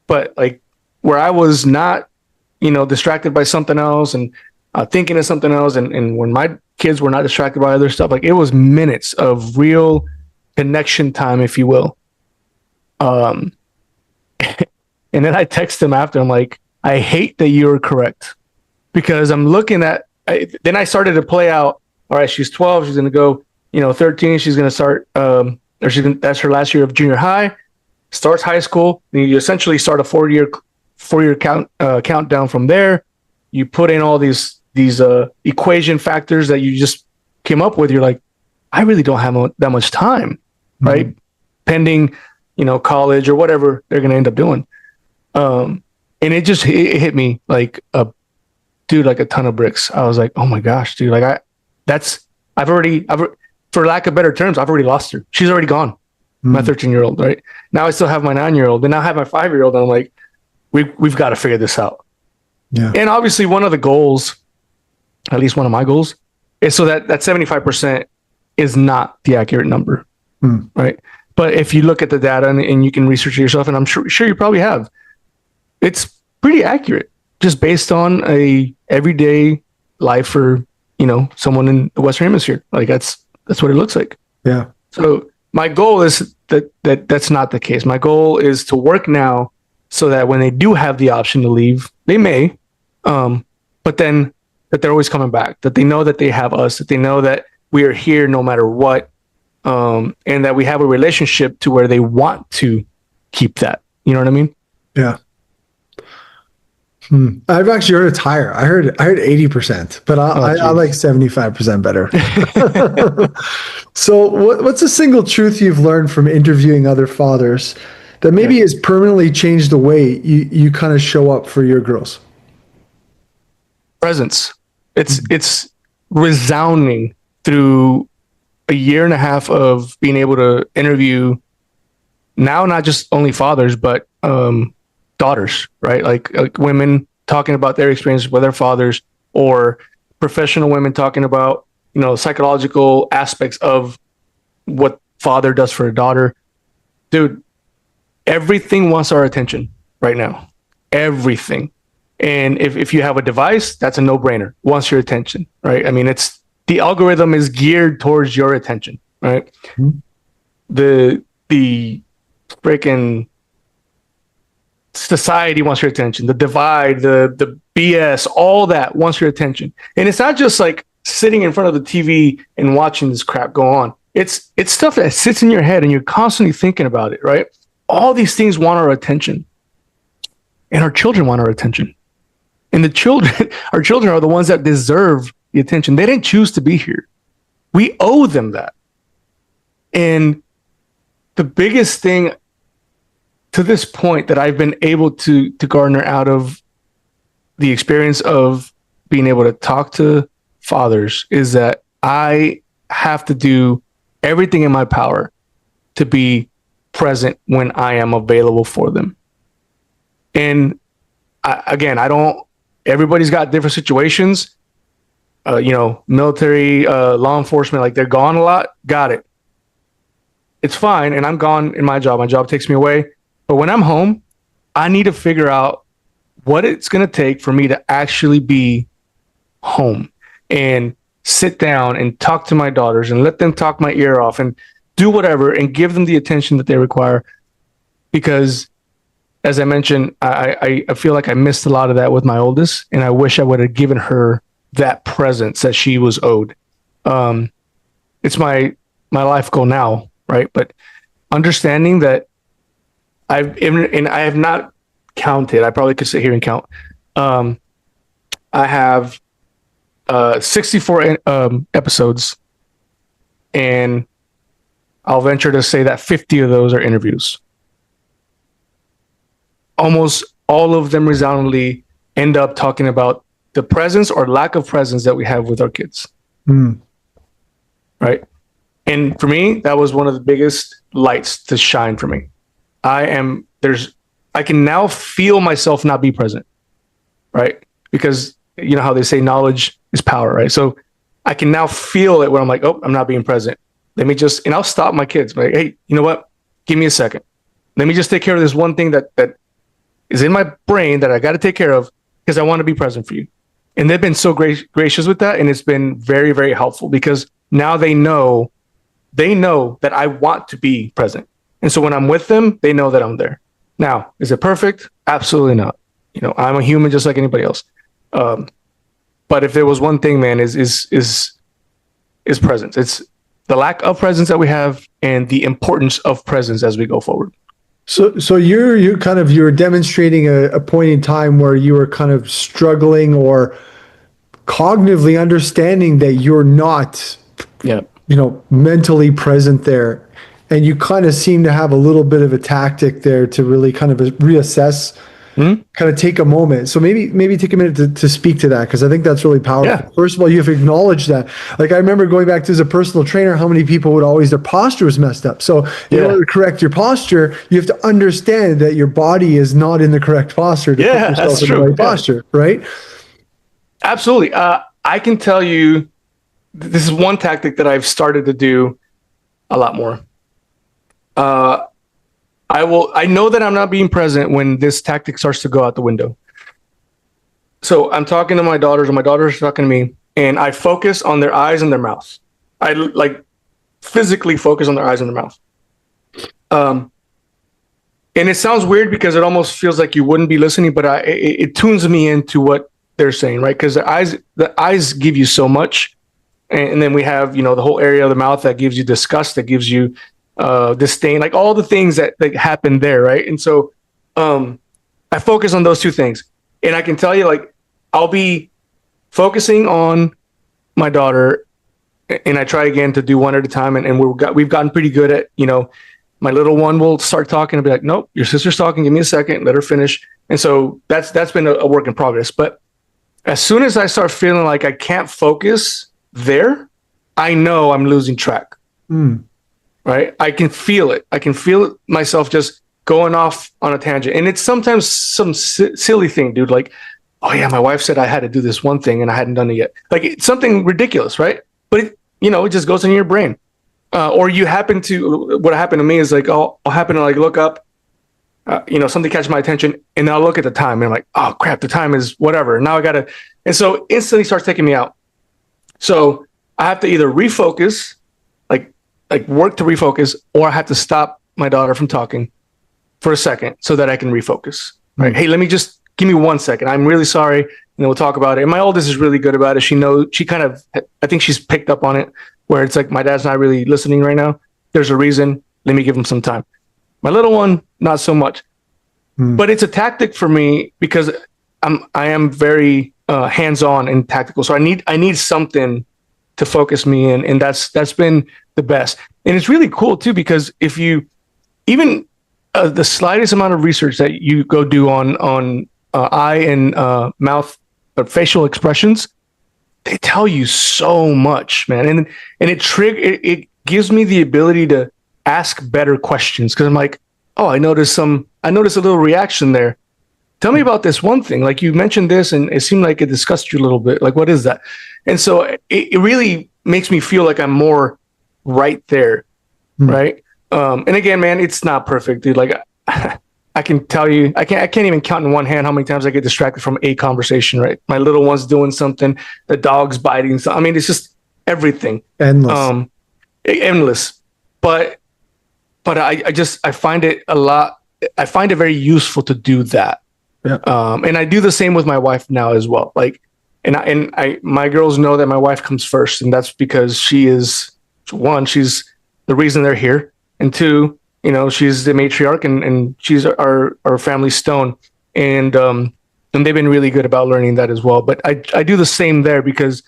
but like where I was not, distracted by something else and thinking of something else. And when my kids were not distracted by other stuff, like it was minutes of real connection time, if you will. And then I text him after. I'm like, I hate that you're correct, because I'm looking at, then I started to play out. All right, she's 12. She's going to go, 13. She's going to start, that's her last year of junior high. starts high school. You essentially start a four-year countdown from there. You put in all these equation factors that you just came up with. You're like, I really don't have that much time, right? Pending, college or whatever they're going to end up doing. And it hit me like a ton of bricks. I was like, oh my gosh, dude, like for lack of better terms, I've already lost her. She's already gone. My 13-year-old, right? Now I still have my 9-year-old, and now I have my 5-year-old, and I'm like, we've got to figure this out. Yeah. And obviously one of the goals, at least one of my goals, is so that 75% is not the accurate number, right? But if you look at the data and you can research it yourself, and I'm sure you probably have, it's pretty accurate just based on a everyday life for, someone in the Western Hemisphere. Like that's what it looks like. Yeah. So my goal is that's not the case. My goal is to work now so that when they do have the option to leave, they may, but then that they're always coming back, that they know that they have us, that they know that we are here no matter what, and that we have a relationship to where they want to keep that. You know what I mean? Yeah. I've actually heard it's higher. I heard 80%, but I like 75% better. So what's a single truth you've learned from interviewing other fathers that maybe has permanently changed the way you kind of show up for your girls? Presence. It's resounding through a year and a half of being able to interview now, not just only fathers, but daughters, right? Like women talking about their experiences with their fathers, or professional women talking about, psychological aspects of what father does for a daughter. Dude, everything wants our attention right now. Everything. And if you have a device, that's a no-brainer. Wants your attention, right? I mean, the algorithm is geared towards your attention, right? The freaking society wants your attention. The divide, the BS, all that wants your attention. And it's not just like sitting in front of the TV and watching this crap go on. It's stuff that sits in your head and you're constantly thinking about it, right? All these things want our attention. And our children want our attention. And our children are the ones that deserve the attention. They didn't choose to be here. We owe them that. And the biggest thing to this point that I've been able to garner out of the experience of being able to talk to fathers is that I have to do everything in my power to be present when I am available for them. And everybody's got different situations, military, law enforcement, like they're gone a lot. Got it. It's fine. And I'm gone in my job. My job takes me away. But when I'm home, I need to figure out what it's going to take for me to actually be home and sit down and talk to my daughters and let them talk my ear off and do whatever and give them the attention that they require. Because as I mentioned, I feel like I missed a lot of that with my oldest, and I wish I would have given her that presence that she was owed. It's my life goal now, right? But understanding that I have not counted. I probably could sit here and count. I have 64 episodes, and I'll venture to say that 50 of those are interviews. Almost all of them resoundingly end up talking about the presence or lack of presence that we have with our kids. Right? And for me, that was one of the biggest lights to shine for me. I can now feel myself not be present, right? Because you know how they say knowledge is power, right? So I can now feel it when I'm like, oh, I'm not being present. And I'll stop my kids. Like, hey, you know what? Give me a second. Let me just take care of this one thing that is in my brain that I got to take care of because I want to be present for you. And they've been so gracious with that. And it's been very, very helpful because now they know that I want to be present. And so when I'm with them, they know that I'm there. Now, is it perfect? Absolutely not. I'm a human just like anybody else. But if there was one thing, man, is presence. It's the lack of presence that we have and the importance of presence as we go forward. So you're demonstrating a point in time where you were kind of struggling or cognitively understanding that you're not, Yeah. mentally present there. And you kind of seem to have a little bit of a tactic there to really kind of reassess, Hmm. kind of take a moment. So maybe take a minute to speak to that, because I think that's really powerful. Yeah. First of all, you have to acknowledge that. Like, I remember going back to as a personal trainer, how many people would always, their posture was messed up. So in Yeah. order to correct your posture, you have to understand that your body is not in the correct posture to put Yeah, yourself that's in the true. right Yeah. posture, right? Absolutely. I can tell you this is one tactic that I've started to do a lot more. I know that I'm not being present when this tactic starts to go out the window. So I'm talking to my daughters, or my daughters are talking to me, and I focus on their eyes and their mouths. I like physically focus on their eyes and their mouth. Um, and it sounds weird because it almost feels like you wouldn't be listening, but it tunes me into what they're saying, right? Because the eyes give you so much, and then we have the whole area of the mouth that gives you disgust, that gives you disdain, like all the things that happen there, right? And so I focus on those two things, and I can tell you, like, I'll be focusing on my daughter, and I try again to do one at a time, and we've gotten pretty good at my little one will start talking and be like, nope, your sister's talking, give me a second, let her finish. And so that's been a work in progress. But as soon as I start feeling like I can't focus there, I know I'm losing track. Right? I can feel it. I can feel myself just going off on a tangent. And it's sometimes some silly thing, dude. Like, oh yeah, my wife said I had to do this one thing and I hadn't done it yet. Like, it's something ridiculous, right? But it just goes in your brain. Or what happened to me is like, I'll happen to like look up, something catches my attention, and I'll look at the time and I'm like, oh crap, the time is whatever. Now I gotta, and so instantly starts taking me out. So I have to either refocus, like work to refocus, or I have to stop my daughter from talking for a second so that I can refocus. Right? Hey, let me just give me 1 second. I'm really sorry. And then we'll talk about it. And my oldest is really good about it. I think she's picked up on it, where it's like, my dad's not really listening right now. There's a reason. Let me give him some time. My little one, not so much. But it's a tactic for me because I am very hands-on and tactical. So I need something to focus me in, and that's been the best. And it's really cool too, because if you even the slightest amount of research that you go do on eye and mouth facial expressions, they tell you so much, man. And it gives me the ability to ask better questions, because I'm like, oh, I noticed a little reaction there. Tell me about this one thing. Like, you mentioned this and it seemed like it disgusted you a little bit. Like, what is that? And so it really makes me feel like I'm more right there. Right. And again, man, it's not perfect, dude. Like, I can tell you, I can't even count in one hand how many times I get distracted from a conversation, right? My little one's doing something, the dog's biting. I mean, it's just everything. Endless. Endless. But I find it I find it very useful to do that. Yeah. And I do the same with my wife now as well. Like, my girls know that my wife comes first, and that's because she is, one, she's the reason they're here, and two, she's the matriarch, and she's our family stone, and they've been really good about learning that as well. But I do the same there, because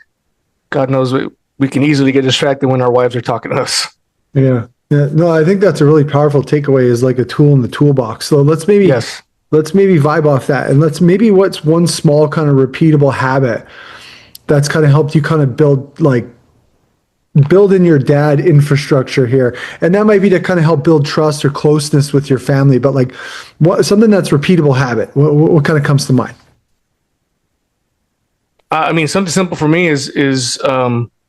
God knows we can easily get distracted when our wives are talking to us. Yeah. Yeah. No, I think that's a really powerful takeaway, is like a tool in the toolbox. So let's maybe vibe off that. And what's one small kind of repeatable habit that's kind of helped you kind of build in your dad infrastructure here. And that might be to kind of help build trust or closeness with your family, but like something that's repeatable habit. What kind of comes to mind? I mean, something simple for me is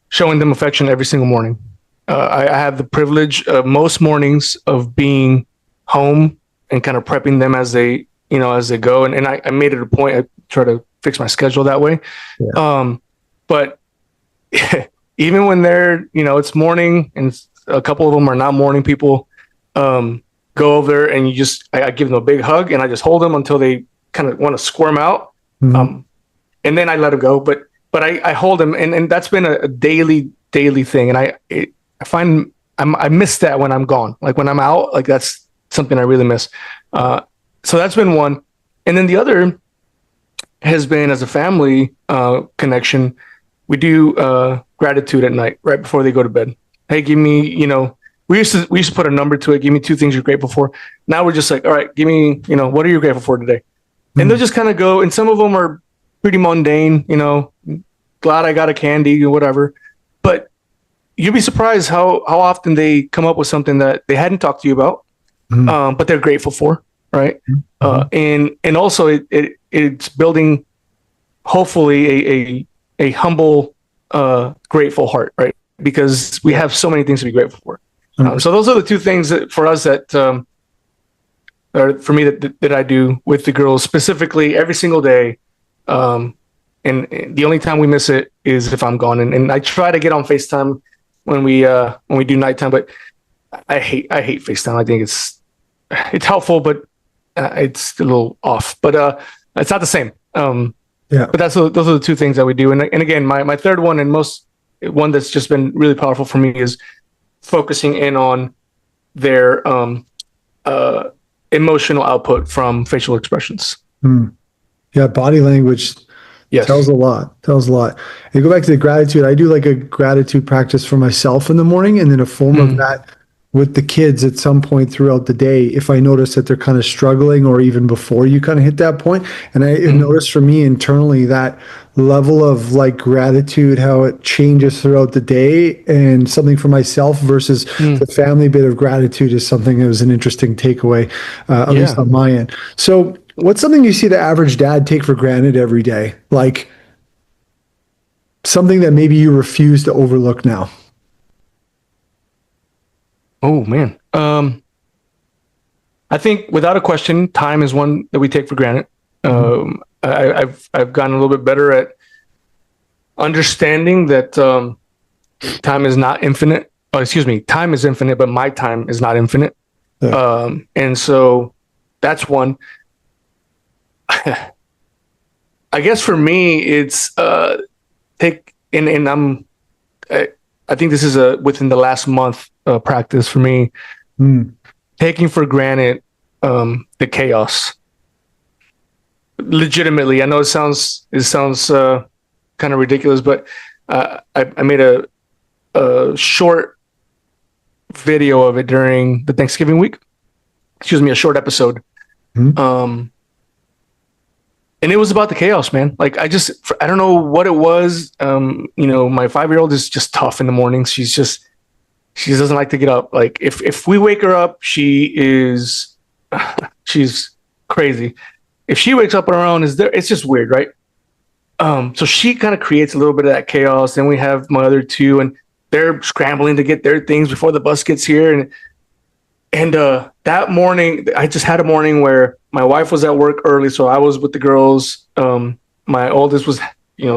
showing them affection every single morning. I have the privilege most mornings of being home and kind of prepping them as they go. And I made it a point. I try to fix my schedule that way. Yeah. But even when they're, it's morning and a couple of them are not morning people, go over there and I give them a big hug, and I just hold them until they kind of want to squirm out. And then I let them go. But I hold them, and that's been a daily thing. And I find I miss that when I'm gone. Like, when I'm out, like, that's something I really miss. So that's been one. And then the other has been, as a family connection, we do gratitude at night, right before they go to bed. Hey, give me, we used to put a number to it. Give me 2 things you're grateful for. Now we're just like, all right, give me, what are you grateful for today? And they'll just kind of go, and some of them are pretty mundane, glad I got a candy or whatever. But you'd be surprised how often they come up with something that they hadn't talked to you about, but they're grateful for, right? And also it's building, hopefully, a humble, grateful heart, right? Because we have so many things to be grateful for. So those are the 2 things that for us that or for me that I do with the girls specifically every single day. And the only time we miss it is if I'm gone. And I try to get on FaceTime when we do nighttime, but I hate FaceTime. I think it's helpful, but it's a little off. But it's not the same. But those are the 2 things that we do. And again, my third one and one that's just been really powerful for me is focusing in on their emotional output from facial expressions. Yeah, body language tells a lot. And go back to the gratitude. I do like a gratitude practice for myself in the morning, and then a form of that with the kids at some point throughout the day if I notice that they're kind of struggling, or even before you kind of hit that point. And I noticed for me internally that level of like gratitude, how it changes throughout the day, and something for myself versus the family bit of gratitude is something that was an interesting takeaway, at least on my end. So what's something you see the average dad take for granted every day? Like something that maybe you refuse to overlook now? Oh man. I think without a question, time is one that we take for granted. I've gotten a little bit better at understanding that time is not infinite. Time is infinite, but my time is not infinite. And so that's one. I guess for me, it's I think this is within the last month practice for me, taking for granted the chaos. Legitimately, I know it sounds kind of ridiculous, but I made a short video of it during the Thanksgiving week. A short episode. And it was about the chaos, man. Like I don't know what it was. My 5-year-old is just tough in the mornings. She doesn't like to get up. Like if we wake her up, she's crazy. If she wakes up on her own, it's just weird, right? So she kind of creates a little bit of that chaos. Then we have my other 2, and they're scrambling to get their things before the bus gets here. And that morning, I just had a morning where my wife was at work early, so I was with the girls. My oldest was,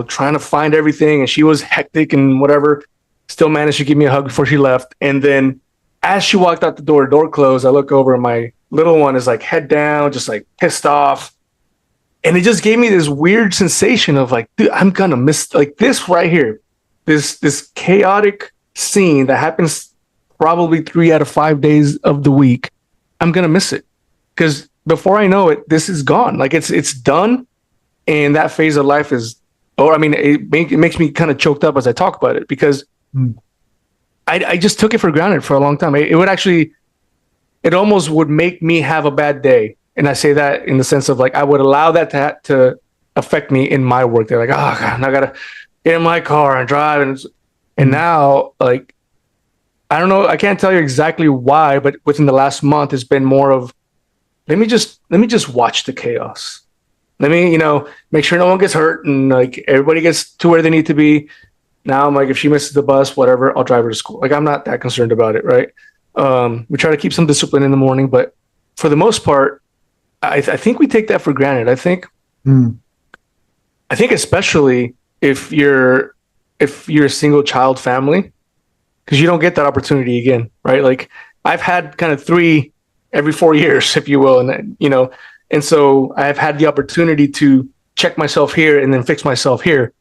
trying to find everything, and she was hectic and whatever. Still managed to give me a hug before she left. And then as she walked out the door closed, I look over and my little one is like head down, just like pissed off. And it just gave me this weird sensation of like, dude, I'm gonna miss like this right here. This chaotic scene that happens probably 3 out of 5 days of the week. I'm gonna miss it. Because before I know it, this is gone. Like it's done. And that phase of life is, it makes me kind of choked up as I talk about it, because I just took it for granted for a long time. It almost would make me have a bad day. And I say that in the sense of like, I would allow that to affect me in my work. They're like, oh God, I gotta get in my car and drive. And now, like, I don't know, I can't tell you exactly why, but within the last month, it's been more of, let me just watch the chaos. Let me, make sure no one gets hurt and like everybody gets to where they need to be. Now I'm like, if she misses the bus, whatever, I'll drive her to school. Like, I'm not that concerned about it, right? We try to keep some discipline in the morning, but for the most part, I think we take that for granted. I think especially if you're a single child family, because you don't get that opportunity again, right? Like I've had kind of 3 every 4 years, if you will, and so I've had the opportunity to check myself here and then fix myself here.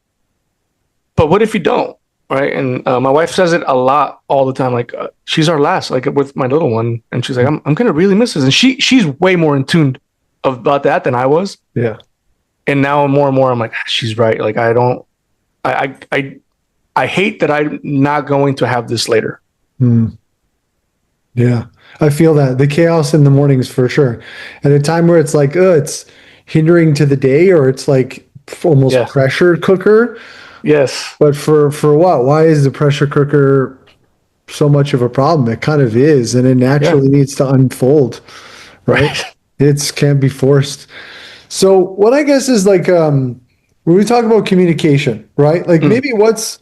But what if you don't, right? And my wife says it a lot all the time. Like she's our last, like with my little one, and she's like, I'm gonna really miss this. And she's way more in tune about that than I was. Yeah. And now more and more, I'm like, she's right. Like I hate that I'm not going to have this later. Yeah, I feel that the chaos in the mornings for sure. At a time where it's like, it's hindering to the day, or it's like almost Yeah. pressure cooker. Yes. But for what? Why is the pressure cooker so much of a problem? It kind of is, and it naturally needs to unfold, right? It's can't be forced. So what I guess is like when we talk about communication, right? Like maybe what's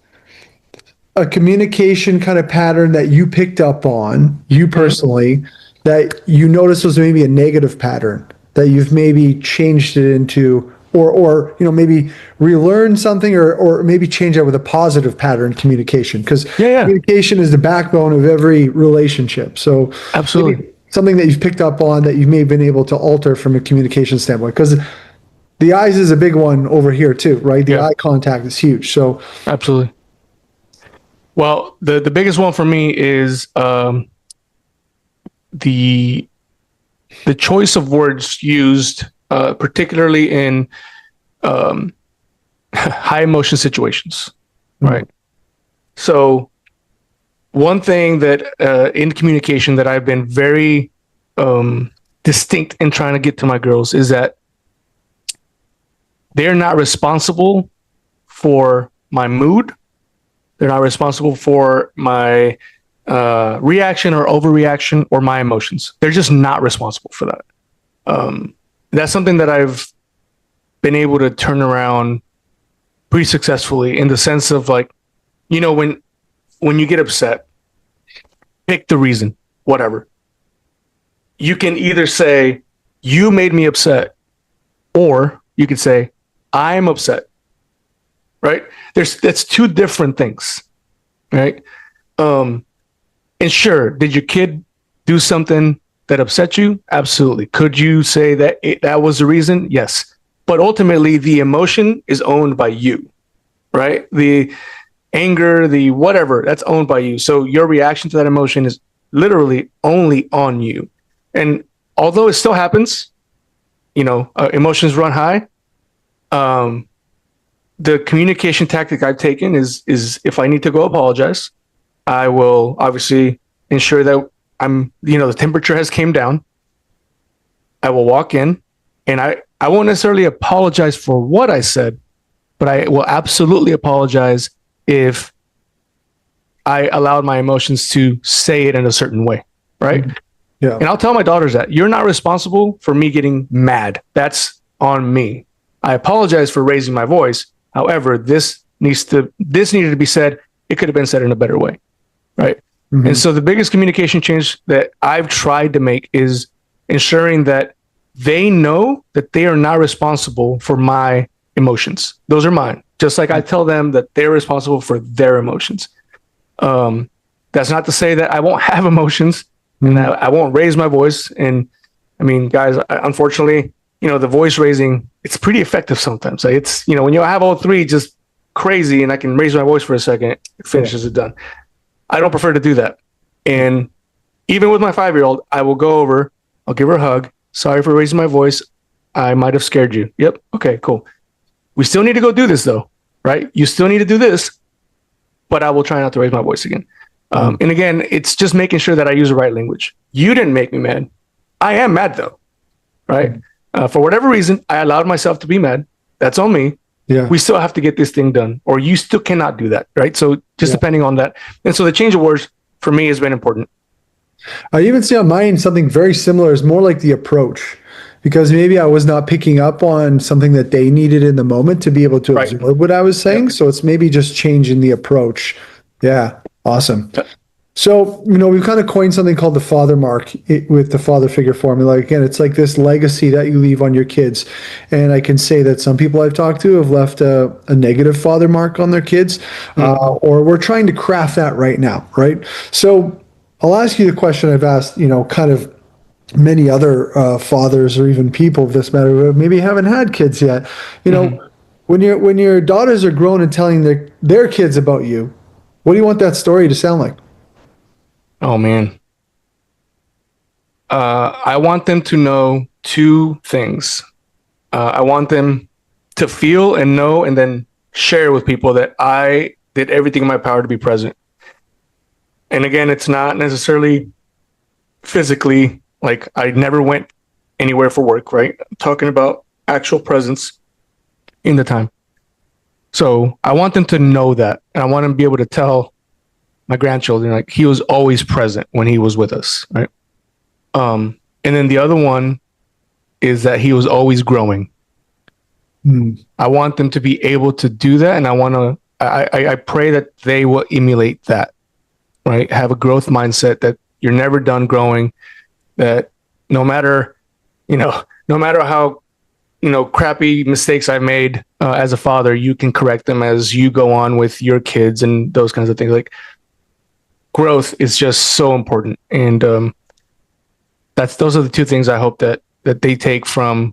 a communication kind of pattern that you picked up on, you personally, that you noticed was maybe a negative pattern that you've maybe changed it into, or maybe relearn something, or maybe change that with a positive pattern communication, because communication is the backbone of every relationship. So Absolutely. maybe something that you've picked up on that you may have been able to alter from a communication standpoint, because the eyes is a big one over here too, right? The eye contact is huge. So absolutely. Well, the biggest one for me is the choice of words used, particularly in high emotion situations, right? So one thing that in communication that I've been very distinct in trying to get to my girls is that they're not responsible for my mood. They're not responsible for my reaction or overreaction or my emotions. They're just not responsible for that. That's something that I've been able to turn around pretty successfully, in the sense of, like, when you get upset, pick the reason, whatever. You can either say, you made me upset, or you could say, I'm upset. Right? That's two different things, right? And sure, did your kid do something that upset you? Absolutely. Could you say that that was the reason? Yes. But ultimately, the emotion is owned by you, right? The anger, the whatever, that's owned by you. So your reaction to that emotion is literally only on you. And although it still happens, emotions run high. The communication tactic I've taken is if I need to go apologize, I will obviously ensure that the temperature has came down. I will walk in, and I won't necessarily apologize for what I said, but I will absolutely apologize if I allowed my emotions to say it in a certain way, right? Yeah. And I'll tell my daughters that you're not responsible for me getting mad. That's on me. I apologize for raising my voice. However, this needed to be said. It could have been said in a better way, right? And so the biggest communication change that I've tried to make is ensuring that they know that they are not responsible for my emotions. Those are mine. Just like I tell them that they're responsible for their emotions. That's not to say that I won't have emotions and that I won't raise my voice. And I mean, guys, unfortunately, the voice raising, it's pretty effective sometimes. Like it's, when you have all three just crazy and I can raise my voice for a second, it finishes it done. I don't prefer to do that. And even with my 5-year-old, I will go over, I'll give her a hug. Sorry for raising my voice. I might have scared you. Yep. Okay, cool. We still need to go do this though, right? You still need to do this, but I will try not to raise my voice again. And again, it's just making sure that I use the right language. You didn't make me mad. I am mad though, right? For whatever reason, I allowed myself to be mad. That's on me. Yeah. We still have to get this thing done, or you still cannot do that, right? So just depending on that. And so the change of words for me has been important. I even see on mine something very similar is more like the approach, because maybe I was not picking up on something that they needed in the moment to be able to absorb what I was saying. So it's maybe just changing the approach. Yeah. Awesome. So, we've kind of coined something called the father mark with the father figure formula. Again, it's like this legacy that you leave on your kids. And I can say that some people I've talked to have left a negative father mark on their kids, or we're trying to craft that right now, right? So I'll ask you the question I've asked, kind of many other fathers or even people of this matter who maybe haven't had kids yet. When your daughters are grown and telling their kids about you, What do you want that story to sound like? Oh man. I want them to know two things. I want them to feel and know and then share with people that I did everything in my power to be present. And again, it's not necessarily physically, like I never went anywhere for work, right? I'm talking about actual presence in the time. So I want them to know that. And I want them to be able to tell my grandchildren, like, he was always present when he was with us, right? And then the other one is that he was always growing. I want them to be able to do that. And I pray that they will emulate that, right? Have a growth mindset that you're never done growing, that no matter how, crappy mistakes I've made as a father, you can correct them as you go on with your kids and those kinds of things. Like, growth is just so important. And those are the two things I hope that they take from.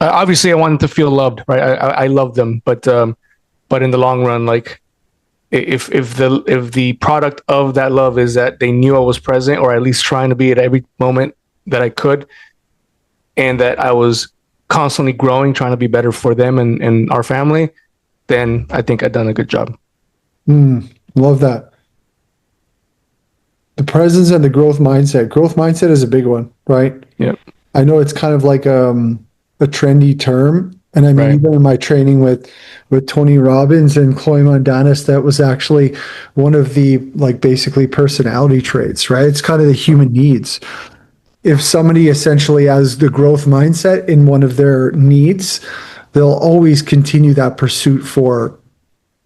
Obviously, I want them to feel loved, right? I love them, but in the long run, like, if the product of that love is that they knew I was present, or at least trying to be at every moment that I could, and that I was constantly growing, trying to be better for them and our family, then I think I've done a good job. Love that. The presence and the growth mindset. Growth mindset is a big one, right? Yeah. I know it's kind of like a trendy term. And I mean, Right. even in my training with Tony Robbins and Chloe Mondanis, that was actually one of the, like, basically personality traits, right? It's kind of the human needs. If somebody essentially has the growth mindset in one of their needs, they'll always continue that pursuit for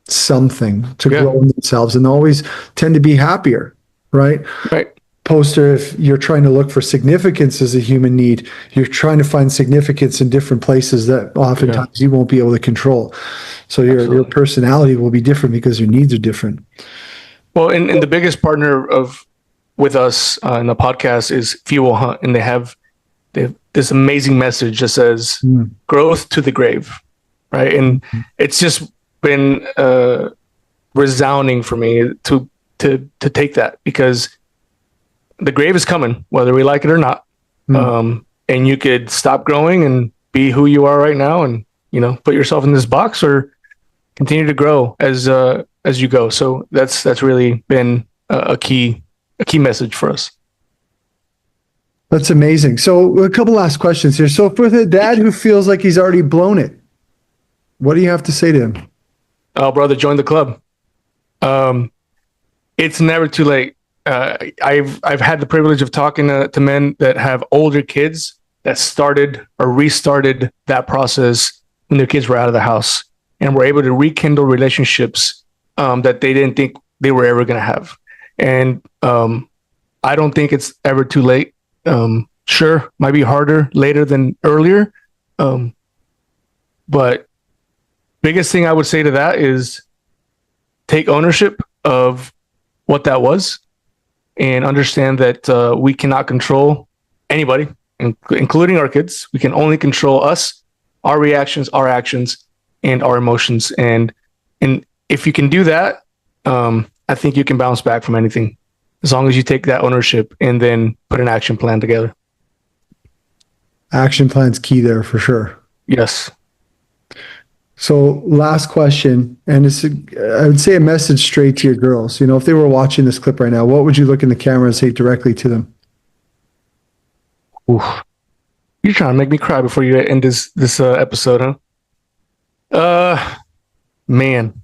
something to grow themselves, and always tend to be happier, right? Right. Poster, if you're trying to look for significance as a human need, you're trying to find significance in different places that oftentimes you won't be able to control. So your personality will be different because your needs are different. Well, and the biggest partner with us in the podcast is Fuel Hunt, and they have this amazing message that says growth to the grave, right? And it's just been resounding for me to take that, because the grave is coming, whether we like it or not. And you could stop growing and be who you are right now, and put yourself in this box, or continue to grow as you go. So that's really been a key message for us. That's amazing. So a couple last questions here. So for the dad who feels like he's already blown it, what do you have to say to him? Oh, brother, join the club. It's never too late. I've had the privilege of talking to men that have older kids that started or restarted that process when their kids were out of the house, and were able to rekindle relationships that they didn't think they were ever going to have. And I don't think it's ever too late. Sure, might be harder later than earlier. But biggest thing I would say to that is take ownership of what that was, and understand that we cannot control anybody, including our kids. We can only control us, our reactions, our actions, and our emotions. And if you can do that, I think you can bounce back from anything, as long as you take that ownership and then put an action plan together. Action plan's key there for sure. Yes. So last question, and I would say a message straight to your girls. If they were watching this clip right now, what would you look in the camera and say directly to them? Oof. You're trying to make me cry before you end this episode, huh? Man.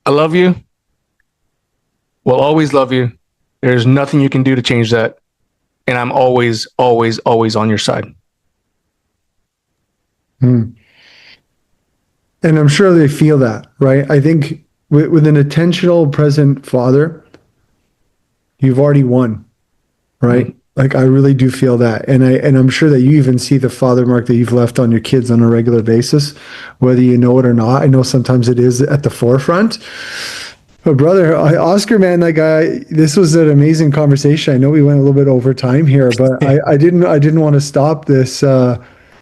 I love you. Will always love you. There's nothing you can do to change that. And I'm always, always, always on your side. And I'm sure they feel that, right? I think with an intentional present father, you've already won, right? Like, I really do feel that. And I'm sure that you even see the father mark that you've left on your kids on a regular basis, whether you know it or not. I know sometimes it is at the forefront. But brother, Oscar, man, this was an amazing conversation. I know we went a little bit over time here, but I didn't want to stop this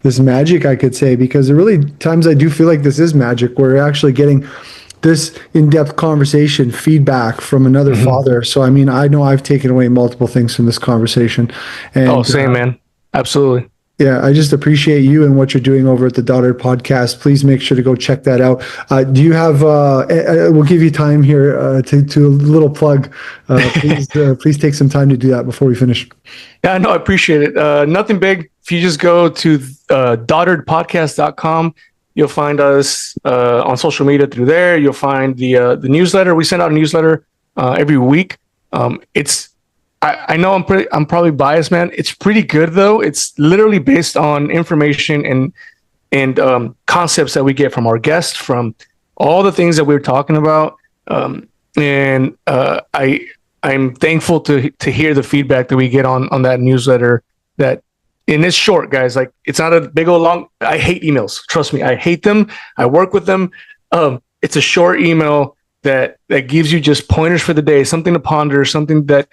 this magic, I could say, because there really times I do feel like this is magic. We're actually getting this in-depth conversation, feedback from another father. So, I mean, I know I've taken away multiple things from this conversation. And, Oh, same, man. Absolutely. yeah, I just appreciate you and what you're doing over at the Daughter Podcast. Please make sure to go check that out. Do you have? We'll give you time here to a little plug. Please take some time to do that before we finish. Yeah, no, I appreciate it. Nothing big. If you just go to daughteredpodcast.com, you'll find us on social media through there. You'll find the newsletter. We send out a newsletter every week. I know I'm probably biased, man. It's pretty good though. It's literally based on information and concepts that we get from our guests, from all the things that we're talking about. I'm thankful to hear the feedback that we get on that newsletter. That, and it's short, guys. Like, it's not a big old long. I hate emails. Trust me, I hate them. I work with them. It's a short email that gives you just pointers for the day, something to ponder, something that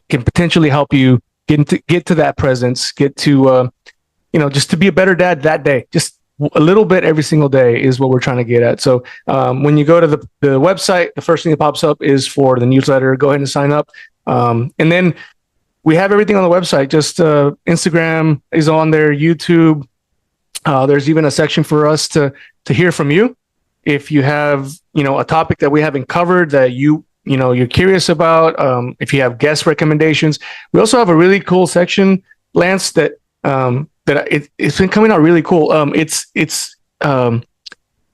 can potentially help you get to that presence, get to just to be a better dad that day. Just a little bit every single day is what we're trying to get at. So when you go to the website, the first thing that pops up is for the newsletter. Go ahead and sign up, and then we have everything on the website. Just Instagram is on there, YouTube. There's even a section for us to hear from you. If you have a topic that we haven't covered that you're curious about, if you have guest recommendations. We also have a really cool section, Lance, that it's been coming out really cool. It's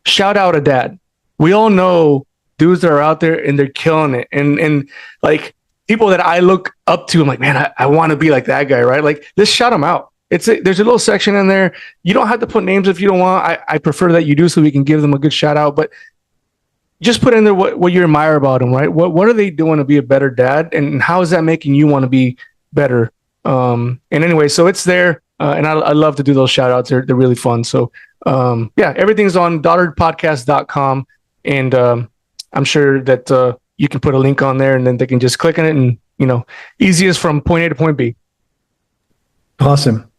shout out a dad. We all know dudes that are out there and they're killing it, and like people that I look up to, I'm like, man, I want to be like that guy, right? Like, let's shout them out. There's a little section in there. You don't have to put names if you don't want. I prefer that you do, so we can give them a good shout out, but just put in there what you admire about them, right? What are they doing to be a better dad, and how is that making you want to be better? And anyway, so it's there, and I love to do those shout outs. They're really fun. So yeah, everything's on daughteredpodcast.com, and I'm sure that you can put a link on there, and then they can just click on it, and easiest from point A to point B. Awesome.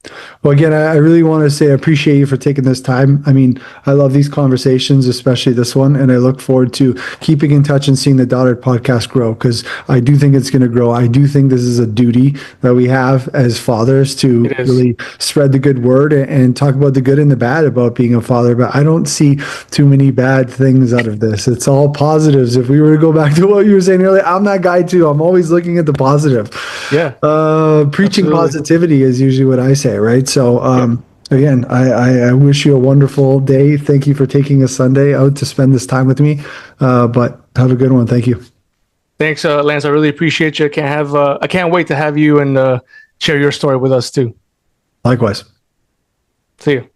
Well, again, I really want to say I appreciate you for taking this time. I mean, I love these conversations, especially this one, and I look forward to keeping in touch and seeing the Daughter Podcast grow, because I do think it's going to grow. I do think this is a duty that we have as fathers to really spread the good word and talk about the good and the bad about being a father. But I don't see too many bad things out of this. It's all positives. If we were to go back to what you were saying earlier, I'm that guy too. I'm always looking at the positive. Yeah. Preaching Absolutely. Positivity is usually what I say, right? So again, I wish you a wonderful day. Thank you for taking a Sunday out to spend this time with me, but have a good one. Thank you. Thanks, Lance. I really appreciate you. I can't wait to have you and share your story with us too. Likewise. See you.